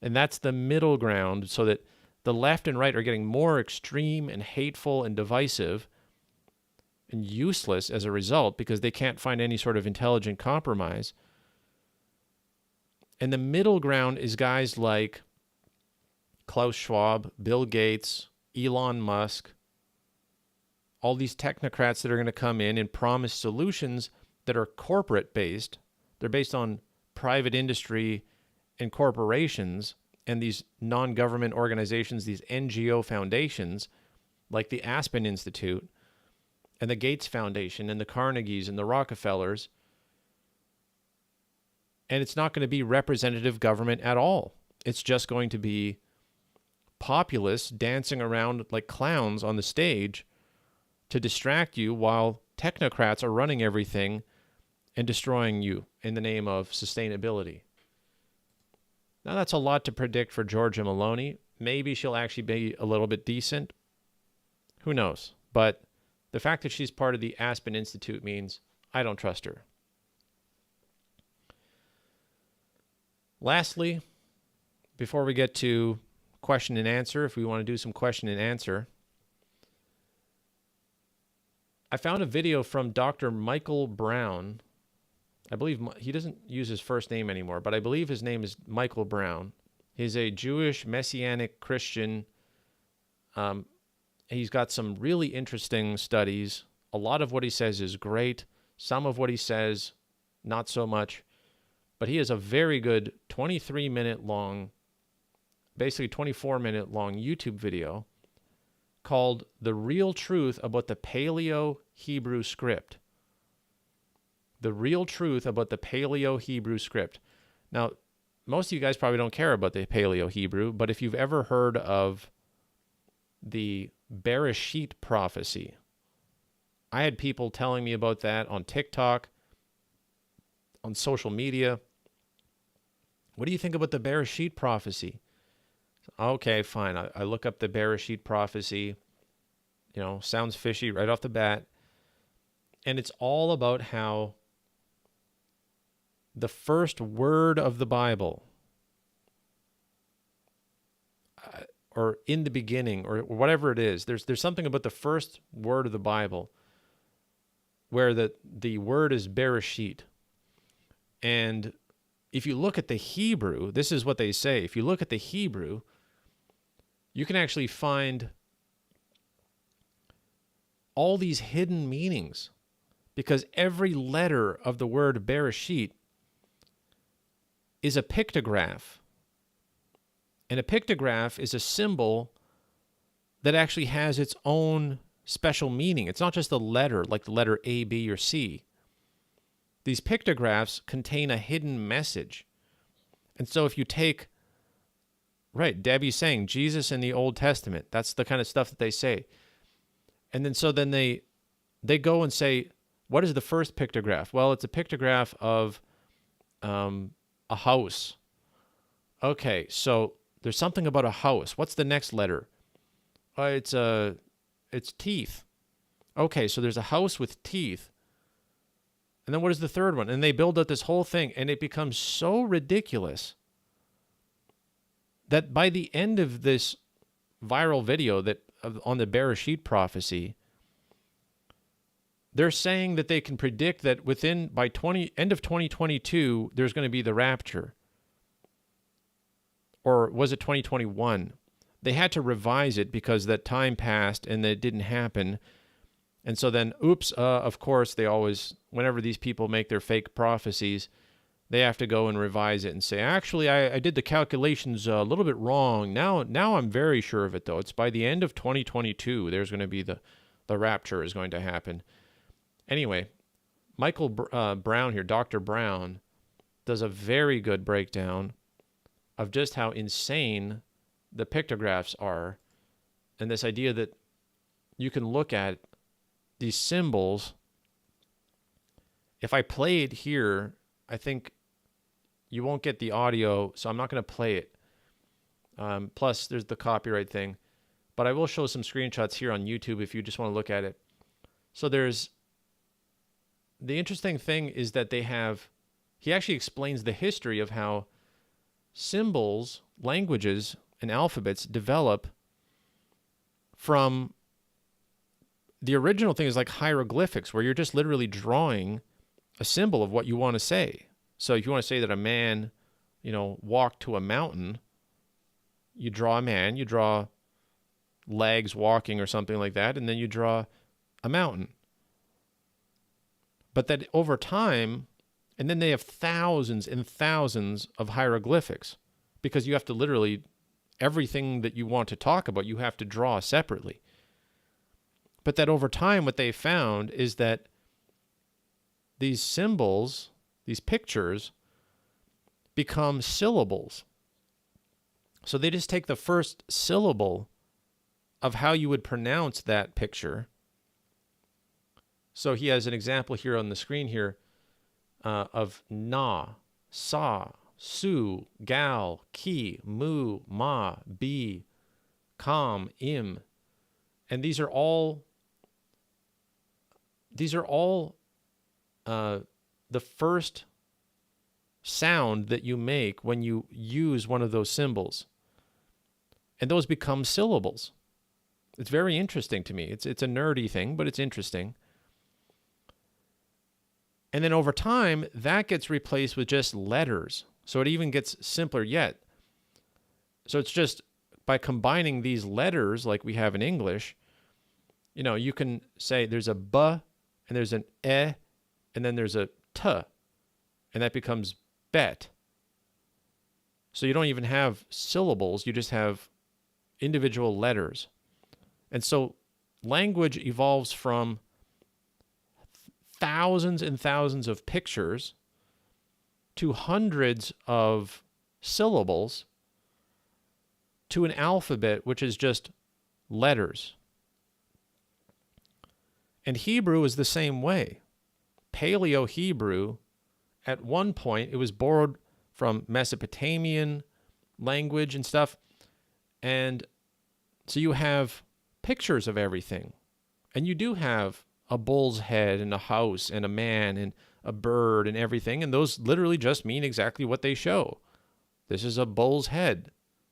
Speaker 1: And that's the middle ground, so that the left and right are getting more extreme and hateful and divisive and useless as a result, because they can't find any sort of intelligent compromise. And the middle ground is guys like Klaus Schwab, Bill Gates, Elon Musk, all these technocrats that are going to come in and promise solutions that are corporate based. They're based on private industry and corporations and these non-government organizations, these NGO foundations, like the Aspen Institute and the Gates Foundation and the Carnegies and the Rockefellers. And it's not going to be representative government at all. It's just going to be populists dancing around like clowns on the stage to distract you while technocrats are running everything and destroying you in the name of sustainability. Now, that's a lot to predict for Georgia Maloney. Maybe she'll actually be a little bit decent. Who knows? But the fact that she's part of the Aspen Institute means I don't trust her. Lastly, before we get to question and answer, if we want to do some question and answer, I found a video from Dr. Michael Brown. I believe he doesn't use his first name anymore, but I believe his name is Michael Brown. He's a Jewish Messianic Christian. He's got some really interesting studies. A lot of what he says is great. Some of what he says, not so much. But he has a very good 23-minute long, basically 24-minute long YouTube video called The Real Truth About the Paleo-Hebrew Script. The Real Truth About the Paleo-Hebrew Script. Now, most of you guys probably don't care about the Paleo-Hebrew, but if you've ever heard of the Bereshit prophecy, I had people telling me about that on TikTok, on social media. What do you think about the Bereshit prophecy? Okay, fine. I look up the Bereshit prophecy. Sounds fishy right off the bat. And it's all about how the first word of the Bible, or in the beginning, or whatever it is, there's something about the first word of the Bible where the word is Bereshit. And if you look at the Hebrew, this is what they say. If you look at the Hebrew, you can actually find all these hidden meanings, because every letter of the word Bereshit is a pictograph. And a pictograph is a symbol that actually has its own special meaning. It's not just a letter, like the letter A, B, or C. These pictographs contain a hidden message. And so if you take, right, Debbie's saying Jesus in the Old Testament, that's the kind of stuff that they say. And then they go and say, what is the first pictograph? Well, it's a pictograph of a house. Okay, so there's something about a house. What's the next letter? It's teeth. Okay, so there's a house with teeth. And then what is the third one? And they build up this whole thing, and it becomes so ridiculous that by the end of this viral video on the Bereshit prophecy, they're saying that they can predict that by end of 2022, there's going to be the rapture. Or was it 2021? They had to revise it because that time passed and it didn't happen. And so then, of course, they always, whenever these people make their fake prophecies, they have to go and revise it and say, actually, I did the calculations a little bit wrong. Now I'm very sure of it, though. It's by the end of 2022, there's going to be the rapture is going to happen. Anyway, Michael Brown here, Dr. Brown, does a very good breakdown of just how insane the pictographs are, and this idea that you can look at these symbols. If I play it here, I think you won't get the audio, so I'm not going to play it. Plus, there's the copyright thing. But I will show some screenshots here on YouTube if you just want to look at it. So the interesting thing is that he actually explains the history of how symbols, languages, and alphabets develop from the original thing is like hieroglyphics, where you're just literally drawing a symbol of what you want to say. So if you want to say that a man, walked to a mountain, you draw a man, you draw legs walking or something like that, and then you draw a mountain. But that over time, and then they have thousands and thousands of hieroglyphics. because you have to literally, everything that you want to talk about, you have to draw separately. But that over time, what they found is that these symbols, these pictures, become syllables. So they just take the first syllable of how you would pronounce that picture. So he has an example here on the screen here of na, sa, su, gal, ki, mu, ma, bi, kam, im. And these are all the first sound that you make when you use one of those symbols. And those become syllables. It's very interesting to me. It's a nerdy thing, but it's interesting. And then over time, that gets replaced with just letters. So it even gets simpler yet. So it's just by combining these letters like we have in English, you can say there's a b and there's an e and then there's a t, and that becomes bet. So you don't even have syllables, you just have individual letters. And so language evolves from thousands and thousands of pictures to hundreds of syllables to an alphabet, which is just letters. And Hebrew is the same way. Paleo-Hebrew, at one point, it was borrowed from Mesopotamian language and stuff. And so you have pictures of everything. And you do have a bull's head and a house and a man and a bird and everything. And those literally just mean exactly what they show. This is a bull's head.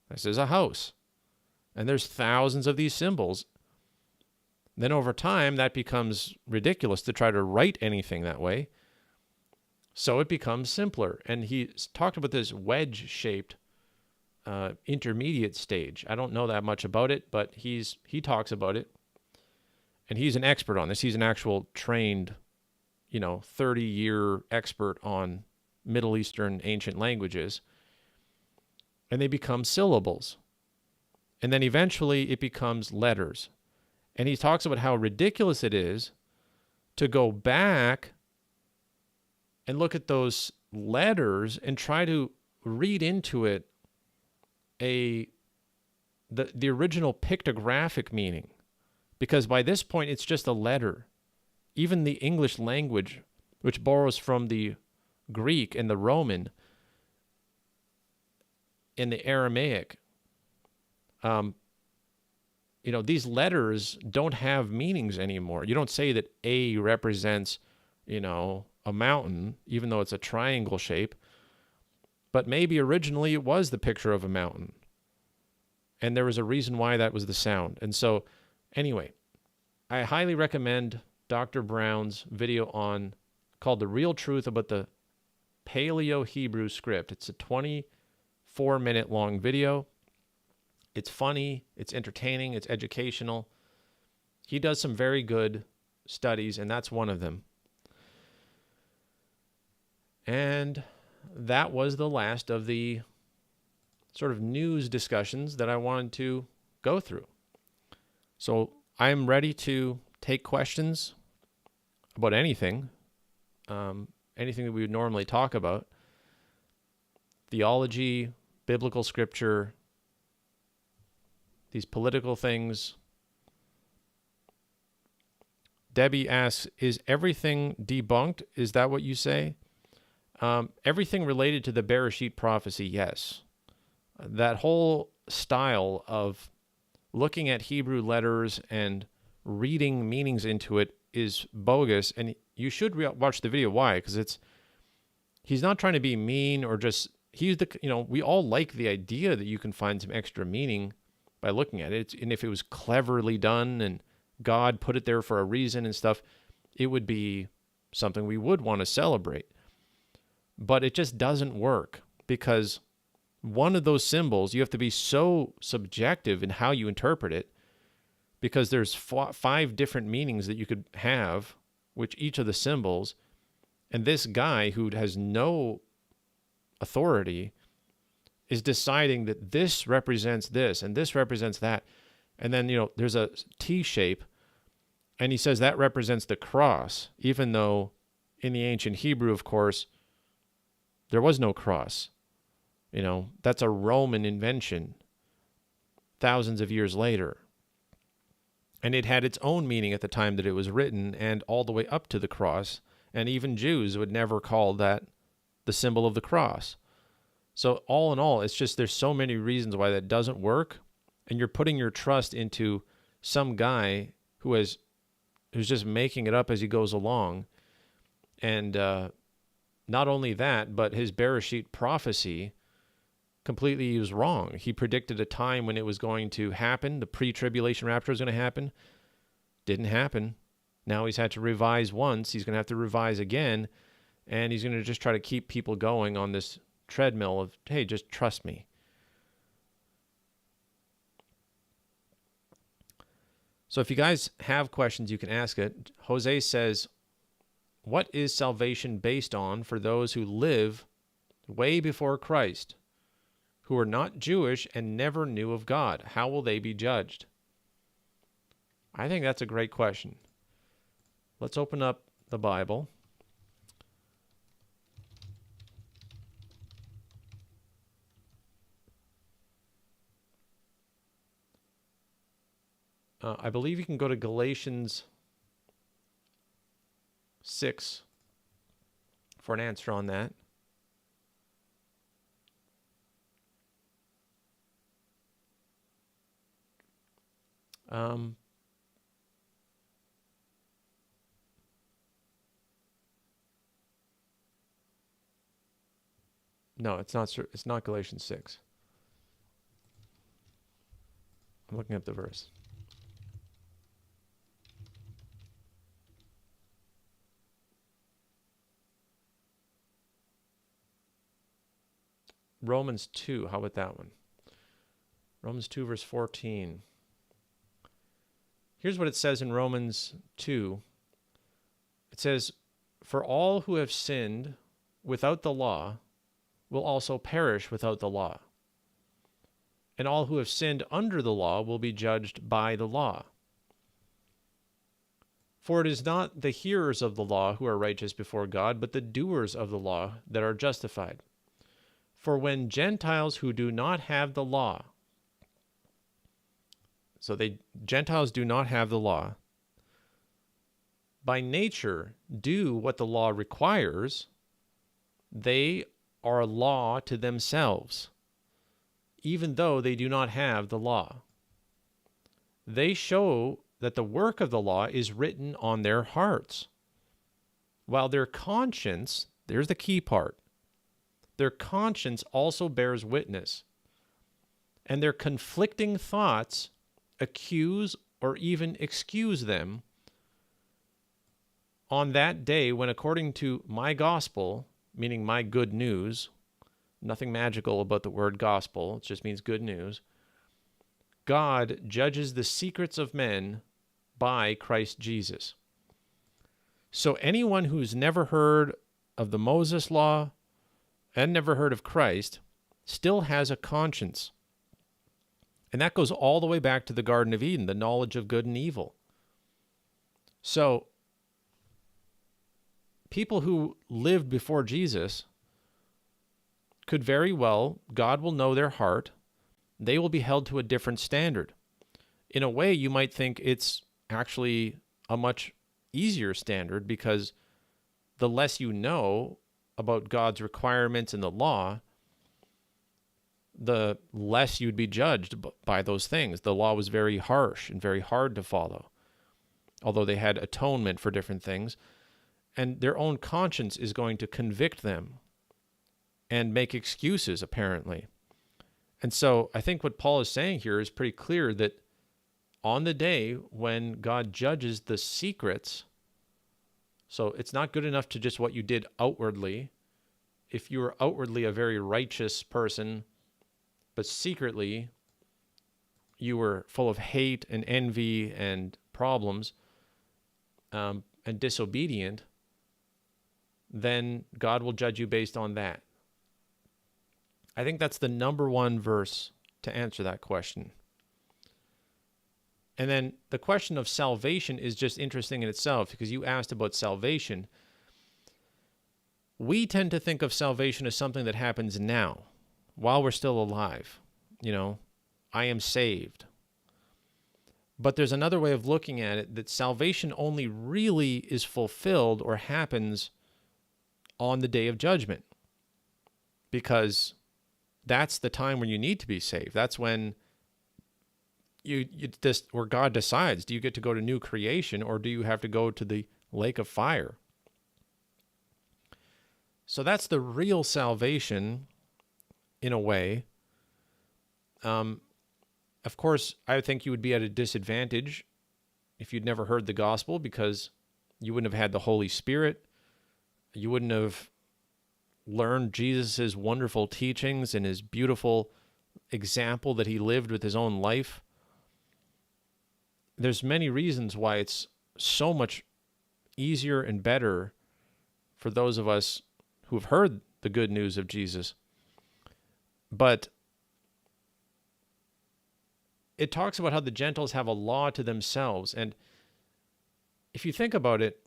Speaker 1: This is a house. And there's thousands of these symbols. Then over time, that becomes ridiculous to try to write anything that way. So it becomes simpler. And he talked about this wedge-shaped intermediate stage. I don't know that much about it, but he talks about it. And he's an expert on this. He's an actual trained, 30-year expert on Middle Eastern ancient languages. And they become syllables. And then eventually it becomes letters. And he talks about how ridiculous it is to go back and look at those letters and try to read into it the original pictographic meaning. Because by this point, it's just a letter. Even the English language, which borrows from the Greek and the Roman and the Aramaic, these letters don't have meanings anymore. You don't say that A represents, a mountain, even though it's a triangle shape. But maybe originally it was the picture of a mountain. And there was a reason why that was the sound. And so, anyway, I highly recommend Dr. Brown's video called The Real Truth About the Paleo-Hebrew Script. It's a 24-minute long video. It's funny, it's entertaining, it's educational. He does some very good studies, and that's one of them. And that was the last of the sort of news discussions that I wanted to go through. So I'm ready to take questions about anything, anything that we would normally talk about. Theology, biblical scripture, these political things. Debbie asks, is everything debunked? Is that what you say? Everything related to the Bereshit prophecy, yes. That whole style of looking at Hebrew letters and reading meanings into it is bogus, and you should watch the video. Why? Because he's not trying to be mean or just, we all like the idea that you can find some extra meaning by looking at it. And if it was cleverly done and God put it there for a reason and stuff, it would be something we would want to celebrate. But it just doesn't work, because one of those symbols, you have to be so subjective in how you interpret it, because there's 5 different meanings that you could have, which each of the symbols, and this guy who has no authority is deciding that this represents this and this represents that. And then, there's a T shape, and he says that represents the cross, even though in the ancient Hebrew, of course, there was no cross. That's a Roman invention thousands of years later. And it had its own meaning at the time that it was written and all the way up to the cross. And even Jews would never call that the symbol of the cross. So all in all, it's just there's so many reasons why that doesn't work. And you're putting your trust into some guy who's just making it up as he goes along. And not only that, but his Bereshit prophecy completely was wrong. He predicted a time when it was going to happen. The pre-tribulation rapture was going to happen. Didn't happen. Now he's had to revise once. He's going to have to revise again. And he's going to just try to keep people going on this treadmill of, hey, just trust me. So if you guys have questions, you can ask it. Jose says, what is salvation based on for those who live way before Christ, who are not Jewish and never knew of God? How will they be judged? I think that's a great question. Let's open up the Bible. I believe you can go to Galatians 6 for an answer on that. No, it's not. It's not Galatians 6. I'm looking up the verse. Romans 2. How about that one? Romans 2, verse 14. Here's what it says in Romans 2. It says, for all who have sinned without the law will also perish without the law. And all who have sinned under the law will be judged by the law. For it is not the hearers of the law who are righteous before God, but the doers of the law that are justified. For when Gentiles who do not have the law, so Gentiles do not have the law, by nature do what the law requires, they are a law to themselves, even though they do not have the law. They show that the work of the law is written on their hearts, while their conscience, there's the key part, their conscience also bears witness, and their conflicting thoughts accuse or even excuse them on that day when, according to my gospel, meaning my good news, nothing magical about the word gospel, it just means good news, God judges the secrets of men by Christ Jesus. So anyone who's never heard of the Moses law and never heard of Christ still has a conscience. And that goes all the way back to the Garden of Eden, the knowledge of good and evil. So people who lived before Jesus could very well, God will know their heart, they will be held to a different standard. In a way, you might think it's actually a much easier standard because the less you know about God's requirements in the law, the less you'd be judged by those things. The law was very harsh and very hard to follow, although they had atonement for different things. And their own conscience is going to convict them and make excuses, apparently. And so I think what Paul is saying here is pretty clear that on the day when God judges the secrets, so it's not good enough to just what you did outwardly. If you were outwardly a very righteous person, but secretly you were full of hate and envy and problems and disobedient, then God will judge you based on that. I think that's the number one verse to answer that question. And then the question of salvation is just interesting in itself, because you asked about salvation. We tend to think of salvation as something that happens now, while we're still alive. I am saved. But there's another way of looking at it, that salvation only really is fulfilled or happens on the day of judgment, because that's the time when you need to be saved. That's when where God decides, do you get to go to new creation, or do you have to go to the lake of fire? So that's the real salvation, in a way. Of course, I think you would be at a disadvantage if you'd never heard the gospel, because you wouldn't have had the Holy Spirit. You wouldn't have learned Jesus' wonderful teachings and his beautiful example that he lived with his own life. There's many reasons why it's so much easier and better for those of us who have heard the good news of Jesus. But it talks about how the Gentiles have a law to themselves. And if you think about it,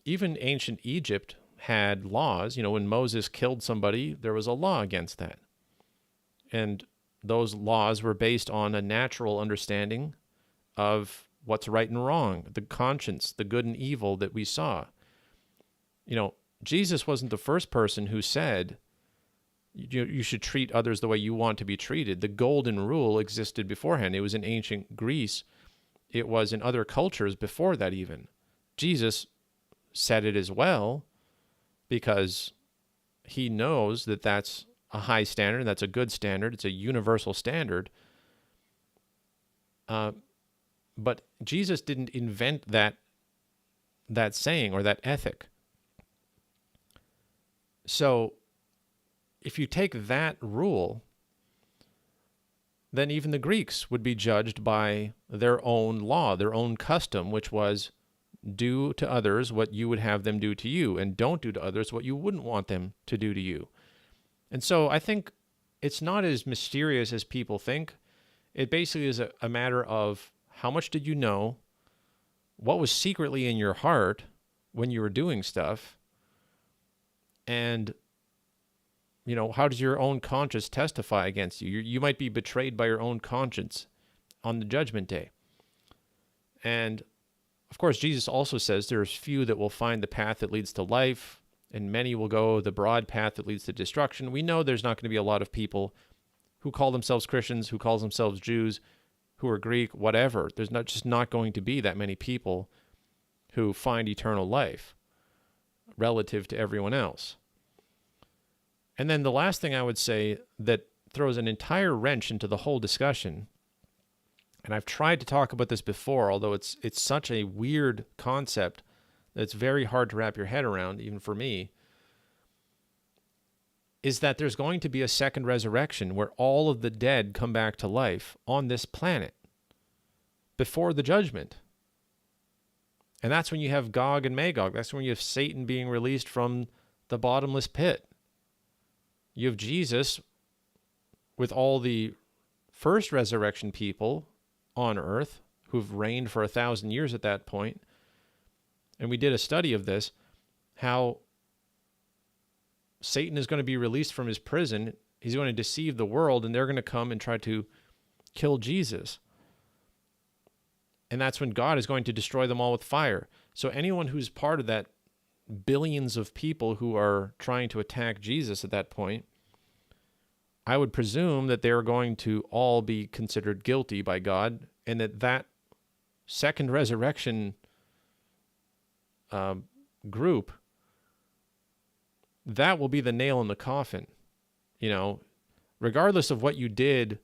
Speaker 1: even ancient Egypt had laws. When Moses killed somebody, there was a law against that. And those laws were based on a natural understanding of what's right and wrong, the conscience, the good and evil that we saw. Jesus wasn't the first person who said, you should treat others the way you want to be treated. The golden rule existed beforehand. It was in ancient Greece. It was in other cultures before that even. Jesus said it as well, because he knows that that's a high standard, that's a good standard, it's a universal standard. But Jesus didn't invent that saying or that ethic. So if you take that rule, then even the Greeks would be judged by their own law, their own custom, which was do to others what you would have them do to you, and don't do to others what you wouldn't want them to do to you. And so I think it's not as mysterious as people think. It basically is a matter of how much did you know, what was secretly in your heart when you were doing stuff, and how does your own conscience testify against you? You might be betrayed by your own conscience on the judgment day. And of course, Jesus also says there's few that will find the path that leads to life, and many will go the broad path that leads to destruction. We know there's not going to be a lot of people who call themselves Christians, who call themselves Jews, who are Greek, whatever. There's just not going to be that many people who find eternal life relative to everyone else. And then the last thing I would say that throws an entire wrench into the whole discussion, and I've tried to talk about this before, although it's such a weird concept that it's very hard to wrap your head around, even for me, is that there's going to be a second resurrection where all of the dead come back to life on this planet before the judgment. And that's when you have Gog and Magog. That's when you have Satan being released from the bottomless pit. You have Jesus with all the first resurrection people on earth who've reigned for 1,000 years at that point. And we did a study of this, how Satan is going to be released from his prison. He's going to deceive the world, and they're going to come and try to kill Jesus. And that's when God is going to destroy them all with fire. So anyone who's part of that billions of people who are trying to attack Jesus at that point, I would presume that they're going to all be considered guilty by God, and that second resurrection group, that will be the nail in the coffin. Regardless of what you did,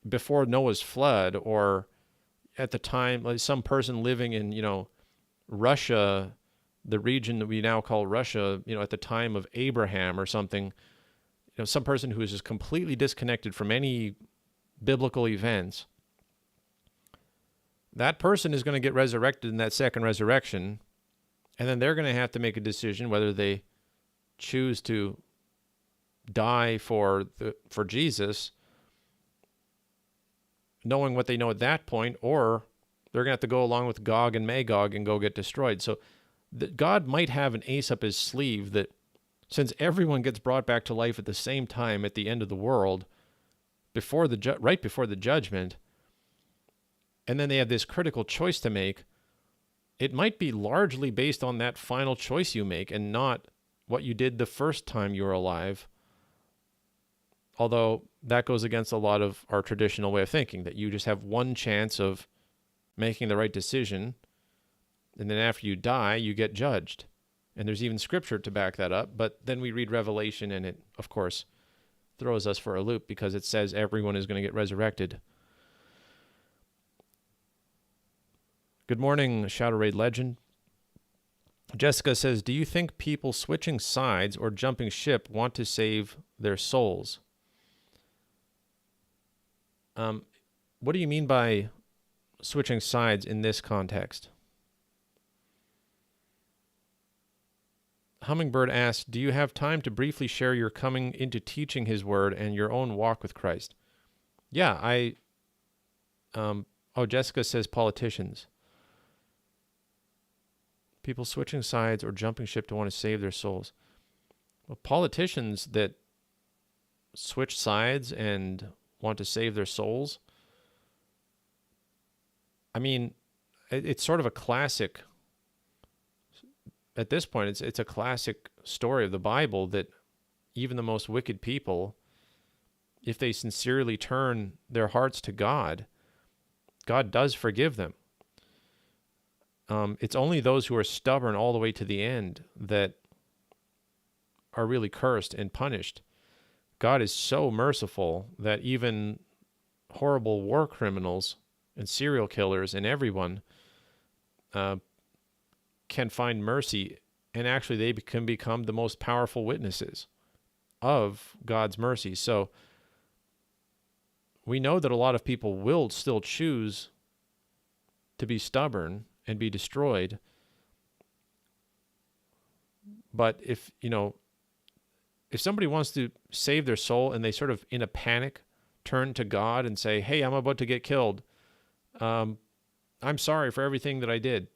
Speaker 1: before Noah's flood, or at the time, like some person living in, Russia, the region that we now call Russia, at the time of Abraham or something, some person who is just completely disconnected from any biblical events, that person is going to get resurrected in that second resurrection, and then they're going to have to make a decision whether they choose to die for Jesus, knowing what they know at that point, or they're going to have to go along with Gog and Magog and go get destroyed. So God might have an ace up his sleeve that since everyone gets brought back to life at the same time at the end of the world, right before the judgment, and then they have this critical choice to make, it might be largely based on that final choice you make and not what you did the first time you were alive. Although that goes against a lot of our traditional way of thinking, that you just have one chance of making the right decision, and then after you die, you get judged. And there's even scripture to back that up, but then we read Revelation, and it, of course, throws us for a loop because it says everyone is going to get resurrected. Good morning, Shadow Raid Legend. Jessica says, do you think people switching sides or jumping ship want to save their souls? What do you mean by switching sides in this context? Hummingbird asks, do you have time to briefly share your coming into teaching his word and your own walk with Christ? Yeah, Jessica says politicians. People switching sides or jumping ship to want to save their souls. Well, politicians that switch sides and want to save their souls, I mean, it's sort of a classic. At this point, it's a classic story of the Bible that even the most wicked people, if they sincerely turn their hearts to God, God does forgive them. It's only those who are stubborn all the way to the end that are really cursed and punished. God is so merciful that even horrible war criminals and serial killers and everyone can find mercy, and actually they can become the most powerful witnesses of God's mercy. So we know that a lot of people will still choose to be stubborn and be destroyed. But if somebody wants to save their soul and they sort of in a panic turn to God and say, hey, I'm about to get killed. I'm sorry for everything that I did.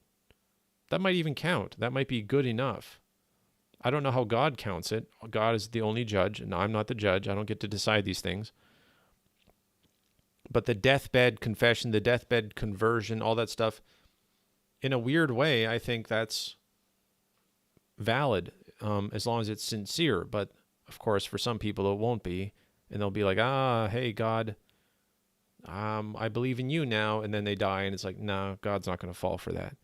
Speaker 1: That might even count. That might be good enough. I don't know how God counts it. God is the only judge, and I'm not the judge. I don't get to decide these things. But the deathbed confession, the deathbed conversion, all that stuff, in a weird way, I think that's valid as long as it's sincere. But, of course, for some people it won't be. And they'll be like, hey, God, I believe in you now. And then they die, and it's like, no, God's not going to fall for that.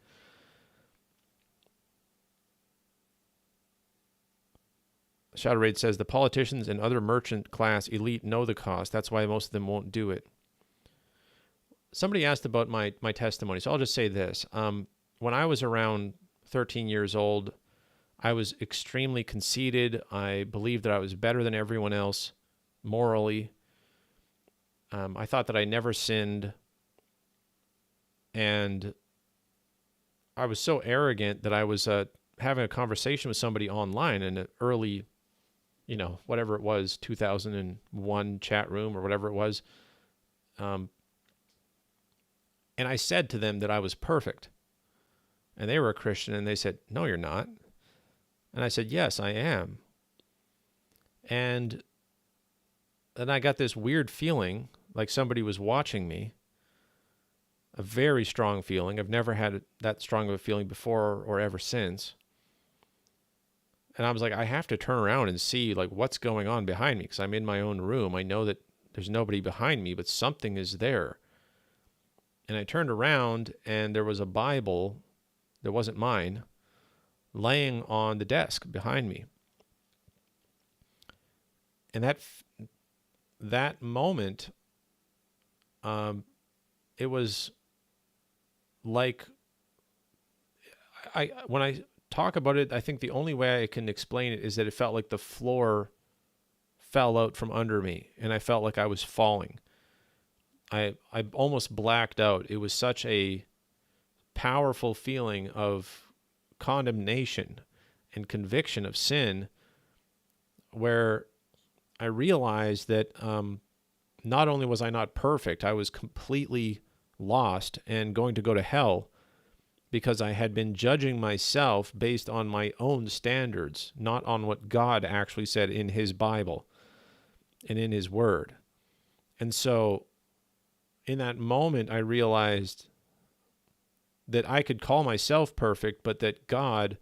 Speaker 1: Shadow Raid says, the politicians and other merchant class elite know the cost. That's why most of them won't do it. Somebody asked about my testimony, so I'll just say this. When I was around 13 years old, I was extremely conceited. I believed that I was better than everyone else morally. I thought that I never sinned. And I was so arrogant that I was having a conversation with somebody online in an early, whatever it was, 2001 chat room or whatever it was. And I said to them that I was perfect. And they were a Christian, and they said, no, you're not. And I said, yes, I am. And then I got this weird feeling like somebody was watching me, a very strong feeling. I've never had that strong of a feeling before or ever since. And I was like, I have to turn around and see like what's going on behind me because I'm in my own room. I know that there's nobody behind me, but something is there. And I turned around, and there was a Bible that wasn't mine laying on the desk behind me. And that moment, it was like, when I talk about it, I think the only way I can explain it is that it felt like the floor fell out from under me, and I felt like I was falling. I almost blacked out. It was such a powerful feeling of condemnation and conviction of sin where I realized that not only was I not perfect, I was completely lost and going to go to hell because I had been judging myself based on my own standards, not on what God actually said in his Bible and in his word. And so in that moment, I realized that I could call myself perfect, but that God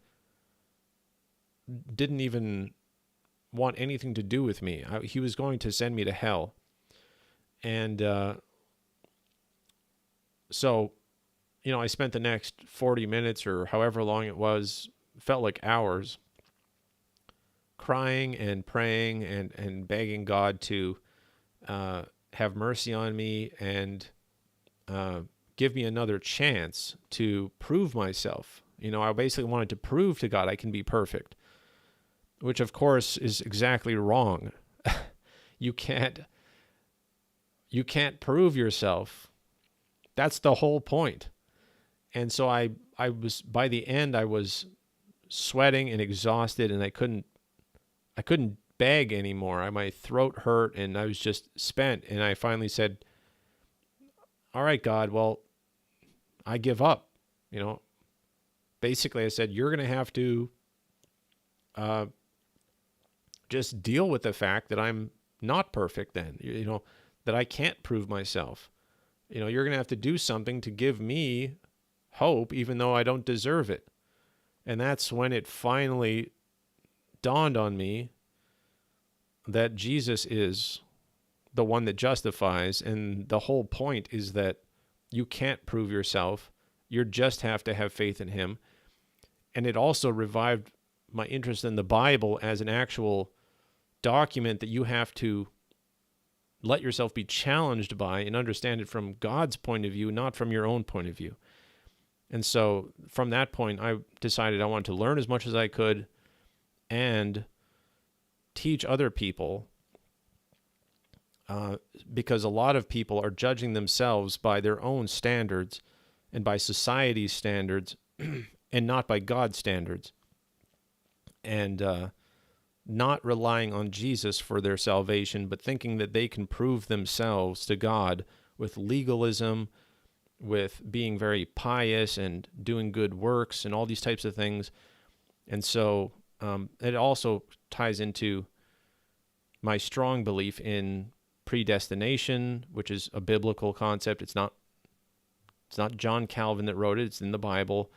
Speaker 1: didn't even want anything to do with me. He was going to send me to hell. And so, I spent the next 40 minutes or however long it was, felt like hours, crying and praying and begging God to have mercy on me and give me another chance to prove myself. I basically wanted to prove to God I can be perfect, which of course is exactly wrong. You can't prove yourself. That's the whole point. And so I was, by the end, I was sweating and exhausted, and I couldn't beg anymore. My throat hurt and I was just spent. And I finally said, all right, God, well, I give up. Basically I said, you're going to have to just deal with the fact that I'm not perfect then, that I can't prove myself. You're going to have to do something to give me hope, even though I don't deserve it. And that's when it finally dawned on me that Jesus is the one that justifies. And the whole point is that you can't prove yourself. You just have to have faith in him. And it also revived my interest in the Bible as an actual document that you have to let yourself be challenged by and understand it from God's point of view, not from your own point of view. And so from that point, I decided I wanted to learn as much as I could and teach other people, because a lot of people are judging themselves by their own standards and by society's standards and not by God's standards, and not relying on Jesus for their salvation, but thinking that they can prove themselves to God with legalism, with being very pious and doing good works and all these types of things. And so it also ties into my strong belief in predestination, which is a biblical concept. It's not John Calvin that wrote it. It's in the Bible.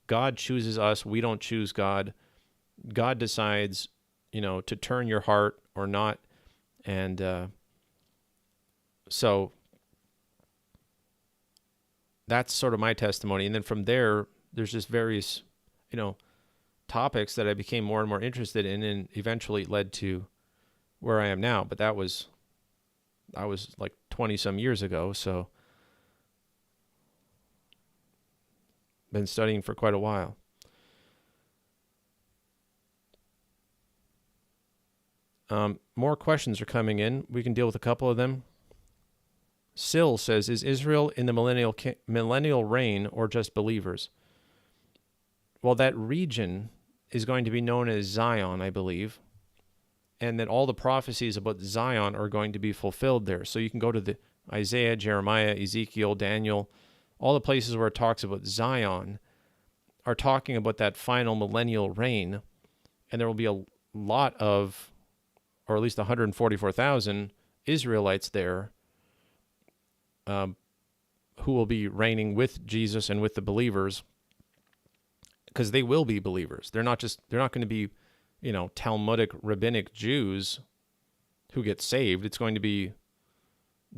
Speaker 1: God chooses us. We don't choose God. God decides, to turn your heart or not. And so that's sort of my testimony. And then from there, there's just various, topics that I became more and more interested in, and eventually led to where I am now. But I was like 20 some years ago. So been studying for quite a while. More questions are coming in. We can deal with a couple of them. Syl says, is Israel in the millennial reign or just believers? Well, that region is going to be known as Zion, I believe, and that all the prophecies about Zion are going to be fulfilled there. So you can go to the Isaiah, Jeremiah, Ezekiel, Daniel, all the places where it talks about Zion are talking about that final millennial reign, and there will be a lot of, or at least 144,000 Israelites there who will be reigning with Jesus and with the believers, because they will be believers. They're not going to be, Talmudic, rabbinic Jews who get saved. It's going to be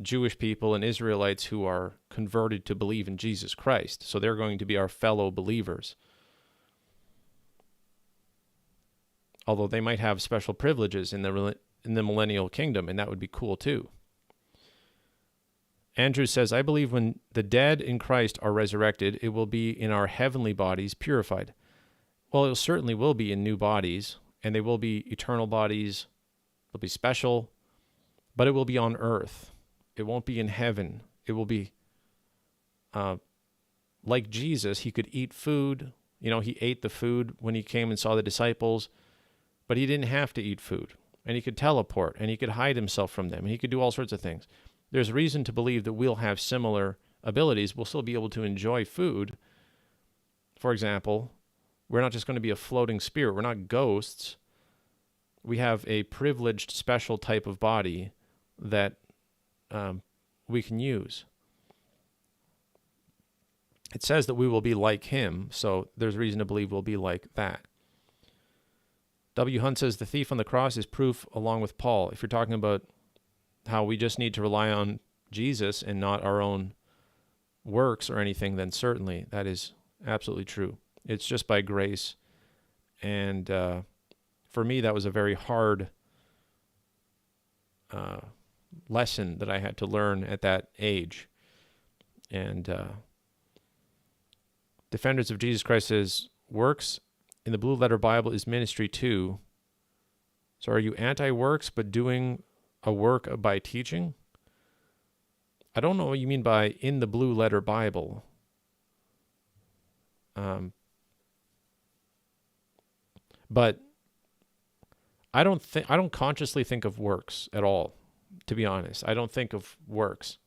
Speaker 1: Jewish people and Israelites who are converted to believe in Jesus Christ. So they're going to be our fellow believers. Although they might have special privileges in the millennial kingdom, and that would be cool too. Andrew says, I believe when the dead in Christ are resurrected, it will be in our heavenly bodies purified. Well, it certainly will be in new bodies, and they will be eternal bodies. They'll be special, but it will be on earth. It won't be in heaven. It will be like Jesus. He could eat food. He ate the food when he came and saw the disciples, but he didn't have to eat food. and he could teleport, and he could hide himself from them, and he could do all sorts of things. There's reason to believe that we'll have similar abilities. We'll still be able to enjoy food. For example, we're not just going to be a floating spirit. We're not ghosts. We have a privileged, special type of body that we can use. It says that we will be like him, so there's reason to believe we'll be like that. W. Hunt says the thief on the cross is proof along with Paul. If you're talking about how we just need to rely on Jesus and not our own works or anything, then certainly that is absolutely true. It's just by grace. And for me, that was a very hard lesson that I had to learn at that age. And Defenders of Jesus Christ says, works in the Blue Letter Bible is ministry too. So are you anti-works but doing a work by teaching? I don't know what you mean by in the Blue Letter Bible. But I don't consciously think of works at all, to be honest. I don't think of works.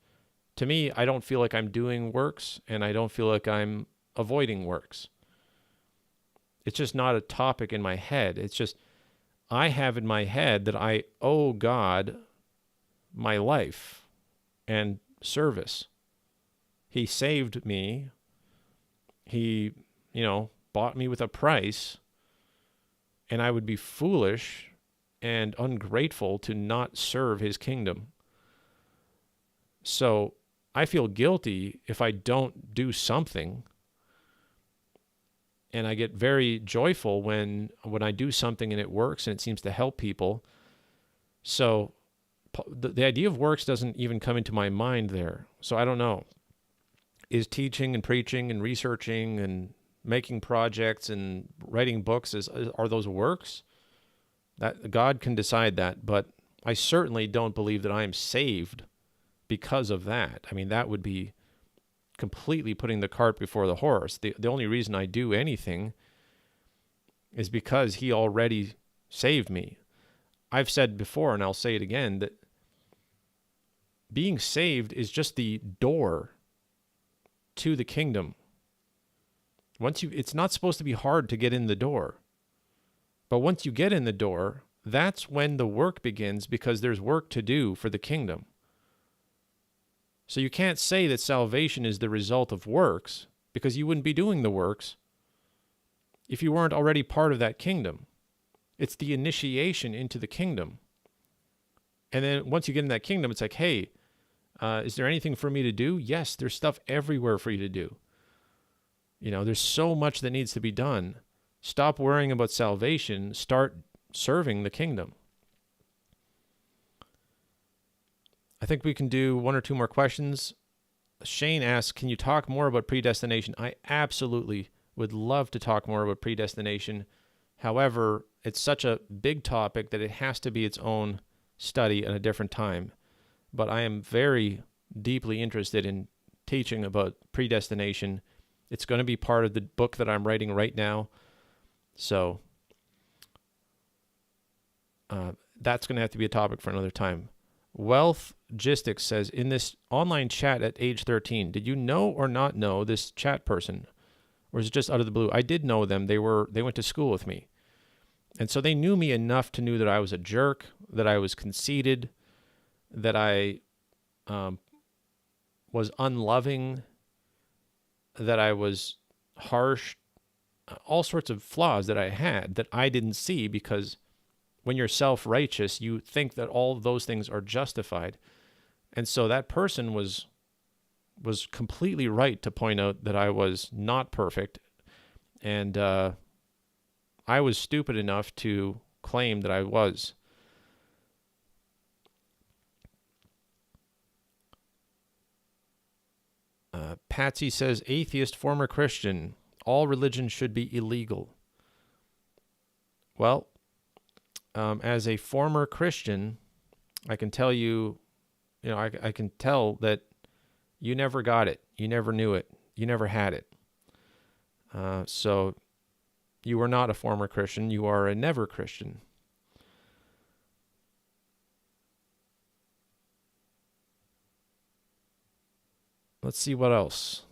Speaker 1: To me, I don't feel like I'm doing works, and I don't feel like I'm avoiding works. It's just not a topic in my head. It's just, I have in my head that I owe God my life and service. He saved me. He, bought me with a price, and I would be foolish and ungrateful to not serve his kingdom. So I feel guilty if I don't do something. And I get very joyful when I do something and it works and it seems to help people. So the idea of works doesn't even come into my mind there. So I don't know. Is teaching and preaching and researching and making projects and writing books, are those works? That God can decide that, but I certainly don't believe that I am saved because of that. I mean, that would be completely putting the cart before the horse. The only reason I do anything is because he already saved me. I've said before, and I'll say it again, that being saved is just the door to the kingdom. It's not supposed to be hard to get in the door. But once you get in the door, that's when the work begins, because there's work to do for the kingdom. So you can't say that salvation is the result of works, because you wouldn't be doing the works if you weren't already part of that kingdom. It's the initiation into the kingdom. And then once you get in that kingdom, it's like, hey, is there anything for me to do? Yes, there's stuff everywhere for you to do. There's so much that needs to be done. Stop worrying about salvation. Start serving the kingdom. I think we can do one or two more questions. Shane asks, can you talk more about predestination? I absolutely would love to talk more about predestination. However, it's such a big topic that it has to be its own study at a different time. But I am very deeply interested in teaching about predestination. It's going to be part of the book that I'm writing right now. So that's going to have to be a topic for another time. Wealth Gistics says, in this online chat at age 13, did you know or not know this chat person? Or is it just out of the blue? I did know them. They went to school with me. And so they knew me enough to know that I was a jerk, that I was conceited, that I was unloving, that I was harsh, all sorts of flaws that I had that I didn't see, because when you're self-righteous, you think that all of those things are justified. And so that person was completely right to point out that I was not perfect, and I was stupid enough to claim that I was. Patsy says, atheist, former Christian, all religions should be illegal. Well, as a former Christian, I can tell you, I can tell that you never got it. You never knew it. You never had it. So you are not a former Christian. You are a never Christian. Let's see what else.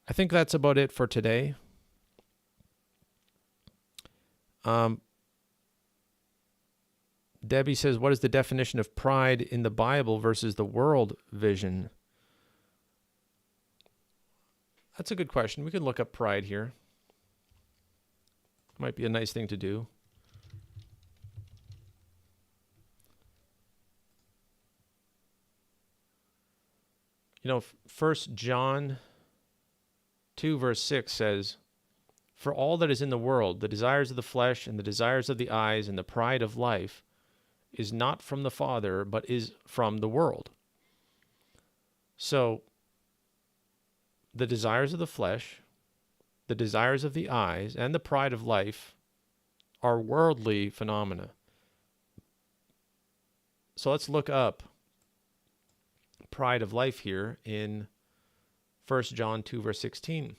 Speaker 1: I think that's about it for today. Debbie says, what is the definition of pride in the Bible versus the world vision? That's a good question. We could look up pride here. Might be a nice thing to do. You know, 1 John 2 verse 6 says, for all that is in the world, the desires of the flesh and the desires of the eyes and the pride of life is not from the Father, but is from the world. So, the desires of the flesh, the desires of the eyes, and the pride of life are worldly phenomena. So let's look up pride of life here in 1 John 2 verse 16.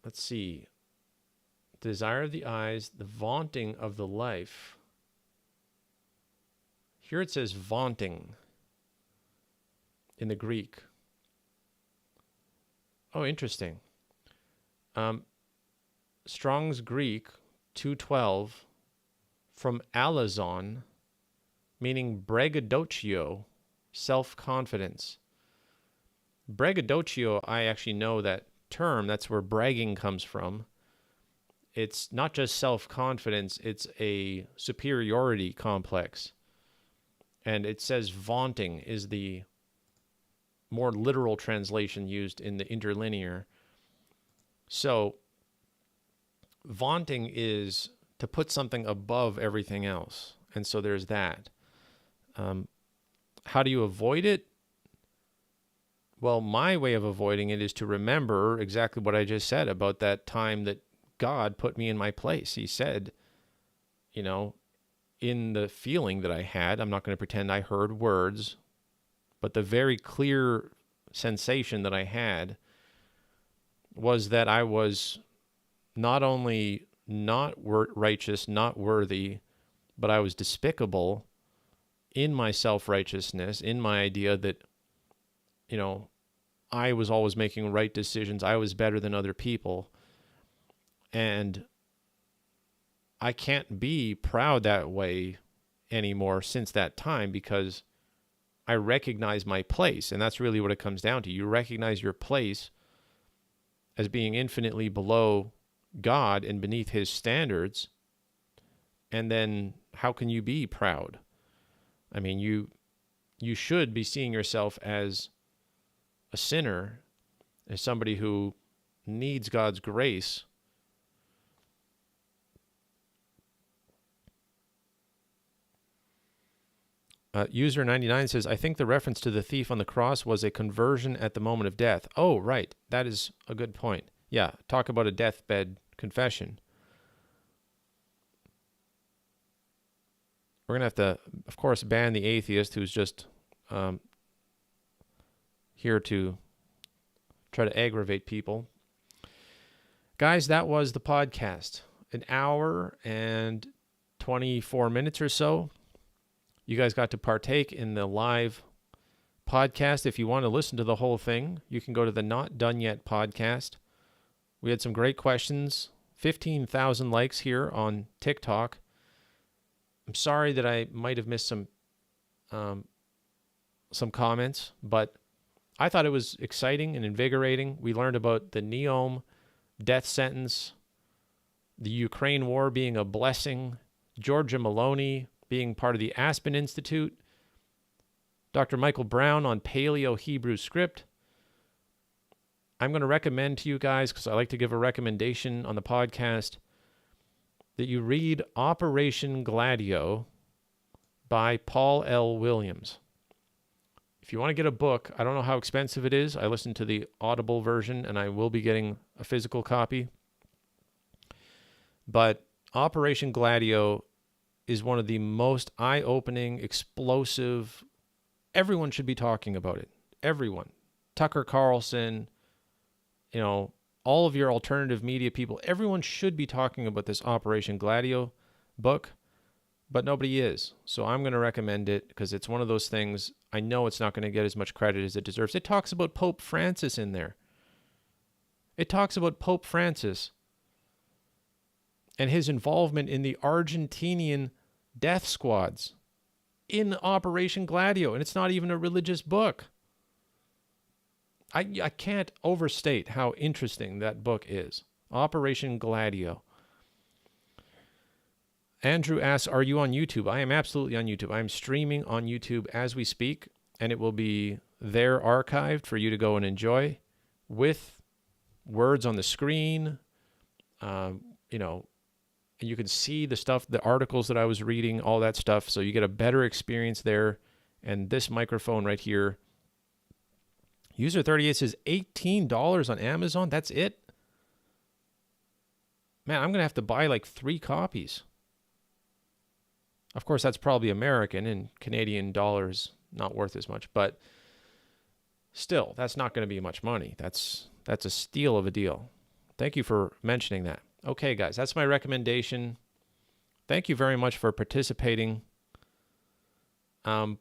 Speaker 1: Let's see. Desire of the eyes, the vaunting of the life. Here it says vaunting in the Greek. Oh, interesting. Strong's Greek 212 from alazon, meaning braggadocio, self-confidence. Braggadocio, I actually know that term. That's where bragging comes from. It's not just self-confidence, it's a superiority complex. And it says vaunting is the more literal translation used in the interlinear. So, vaunting is to put something above everything else. And so there's that. How do you avoid it? Well, my way of avoiding it is to remember exactly what I just said about that time that God put me in my place. He said, you know, in the feeling that I had, I'm not going to pretend I heard words, but the very clear sensation that I had was that I was not only not righteous, not worthy, but I was despicable in my self-righteousness, in my idea that, you know, I was always making right decisions. I was better than other people. And I can't be proud that way anymore since that time, because I recognize my place. And that's really what it comes down to. You recognize your place as being infinitely below God and beneath his standards. And then how can you be proud? I mean, you should be seeing yourself as a sinner, as somebody who needs God's grace. User 99 says, I think the reference to the thief on the cross was a conversion at the moment of death. Oh, right. That is a good point. Yeah, talk about a deathbed confession. We're going to have to, of course, ban the atheist who's just here to try to aggravate people. Guys, that was the podcast. An hour and 24 minutes or so. You guys got to partake in the live podcast. If you want to listen to the whole thing, you can go to the Not Done Yet podcast. We had some great questions. 15,000 likes here on TikTok. I'm sorry that I might have missed some comments, but I thought it was exciting and invigorating. We learned about the Neom death sentence, the Ukraine war being a blessing, Georgia Maloney being part of the Aspen Institute, Dr. Michael Brown on Paleo-Hebrew script. I'm going to recommend to you guys, because I like to give a recommendation on the podcast, that you read Operation Gladio by Paul L. Williams. If you want to get a book, I don't know how expensive it is. I listened to the Audible version, and I will be getting a physical copy. But Operation Gladio is one of the most eye-opening, explosive. Everyone should be talking about it. Everyone. Tucker Carlson, you know, all of your alternative media people, everyone should be talking about this Operation Gladio book. but nobody is. So I'm going to recommend it because it's one of those things. I know it's not going to get as much credit as it deserves. It talks about Pope Francis in there. It talks about Pope Francis and his involvement in the Argentinian death squads in Operation Gladio. And it's not even a religious book. I can't overstate how interesting that book is. Operation Gladio. Andrew asks, are you on YouTube? I am absolutely on YouTube. I'm streaming on YouTube as we speak, and it will be there archived for you to go and enjoy with words on the screen. You know, you can see the stuff, the articles that I was reading, all that stuff, so you get a better experience there. And this microphone right here, User 38 says $18 on Amazon. That's it? Man, I'm going to have to buy like 3 copies. Of course, that's probably American, and Canadian dollars not worth as much, but still, that's not going to be much money. That's a steal of a deal. Thank you for mentioning that. Okay, guys, that's my recommendation. Thank you very much for participating. I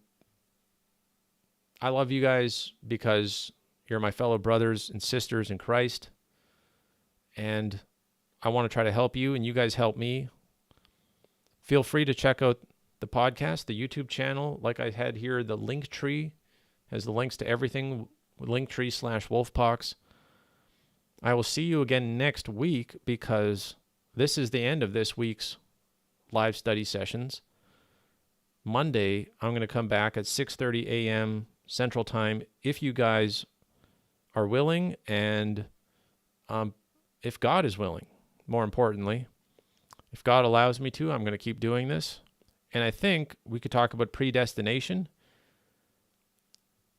Speaker 1: love you guys because you're my fellow brothers and sisters in Christ, and I want to try to help you, and you guys help me. Feel free to check out the podcast, the YouTube channel. Like I had here, the link tree has the links to everything, linktree/Wolfpox. I will see you again next week because this is the end of this week's live study sessions. Monday, I'm going to come back at 6:30 a.m. Central Time if you guys are willing and if God is willing, more importantly. If God allows me to, I'm going to keep doing this. And I think we could talk about predestination.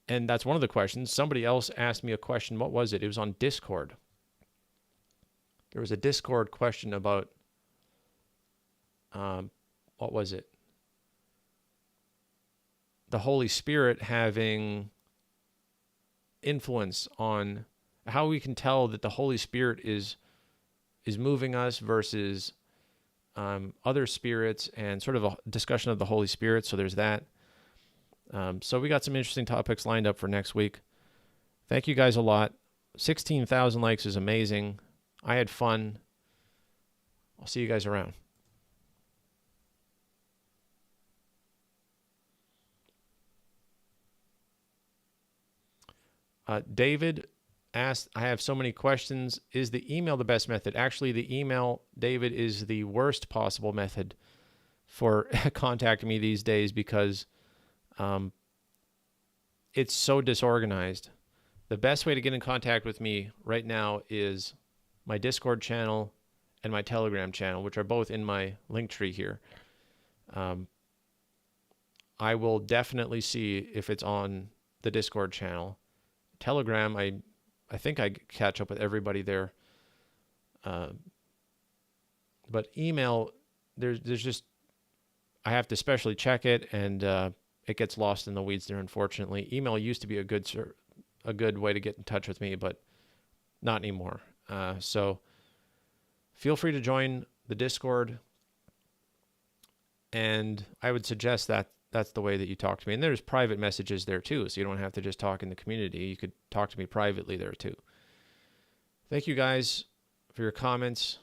Speaker 1: And that's one of the questions. Somebody else asked me a question. What was it? It was on Discord. There was a Discord question about, what was it? The Holy Spirit having influence on how we can tell that the Holy Spirit is moving us versus other spirits, and sort of a discussion of the Holy Spirit. So there's that. So we got some interesting topics lined up for next week. Thank you guys a lot. 16,000 likes is amazing. I had fun. I'll see you guys around. David asked, I have so many questions. Is the email the best method? Actually, the email, David, is the worst possible method for contacting me these days because it's so disorganized. The best way to get in contact with me right now is my Discord channel and my Telegram channel, which are both in my link tree here. I will definitely see if it's on the Discord channel. Telegram, I think I catch up with everybody there. But email, there's just, I have to specially check it, and it gets lost in the weeds there, unfortunately. Email used to be a good way to get in touch with me, but not anymore. So feel free to join the Discord, and I would suggest that that's the way that you talk to me. And there's private messages there too, so you don't have to just talk in the community. You could talk to me privately there too. Thank you guys for your comments.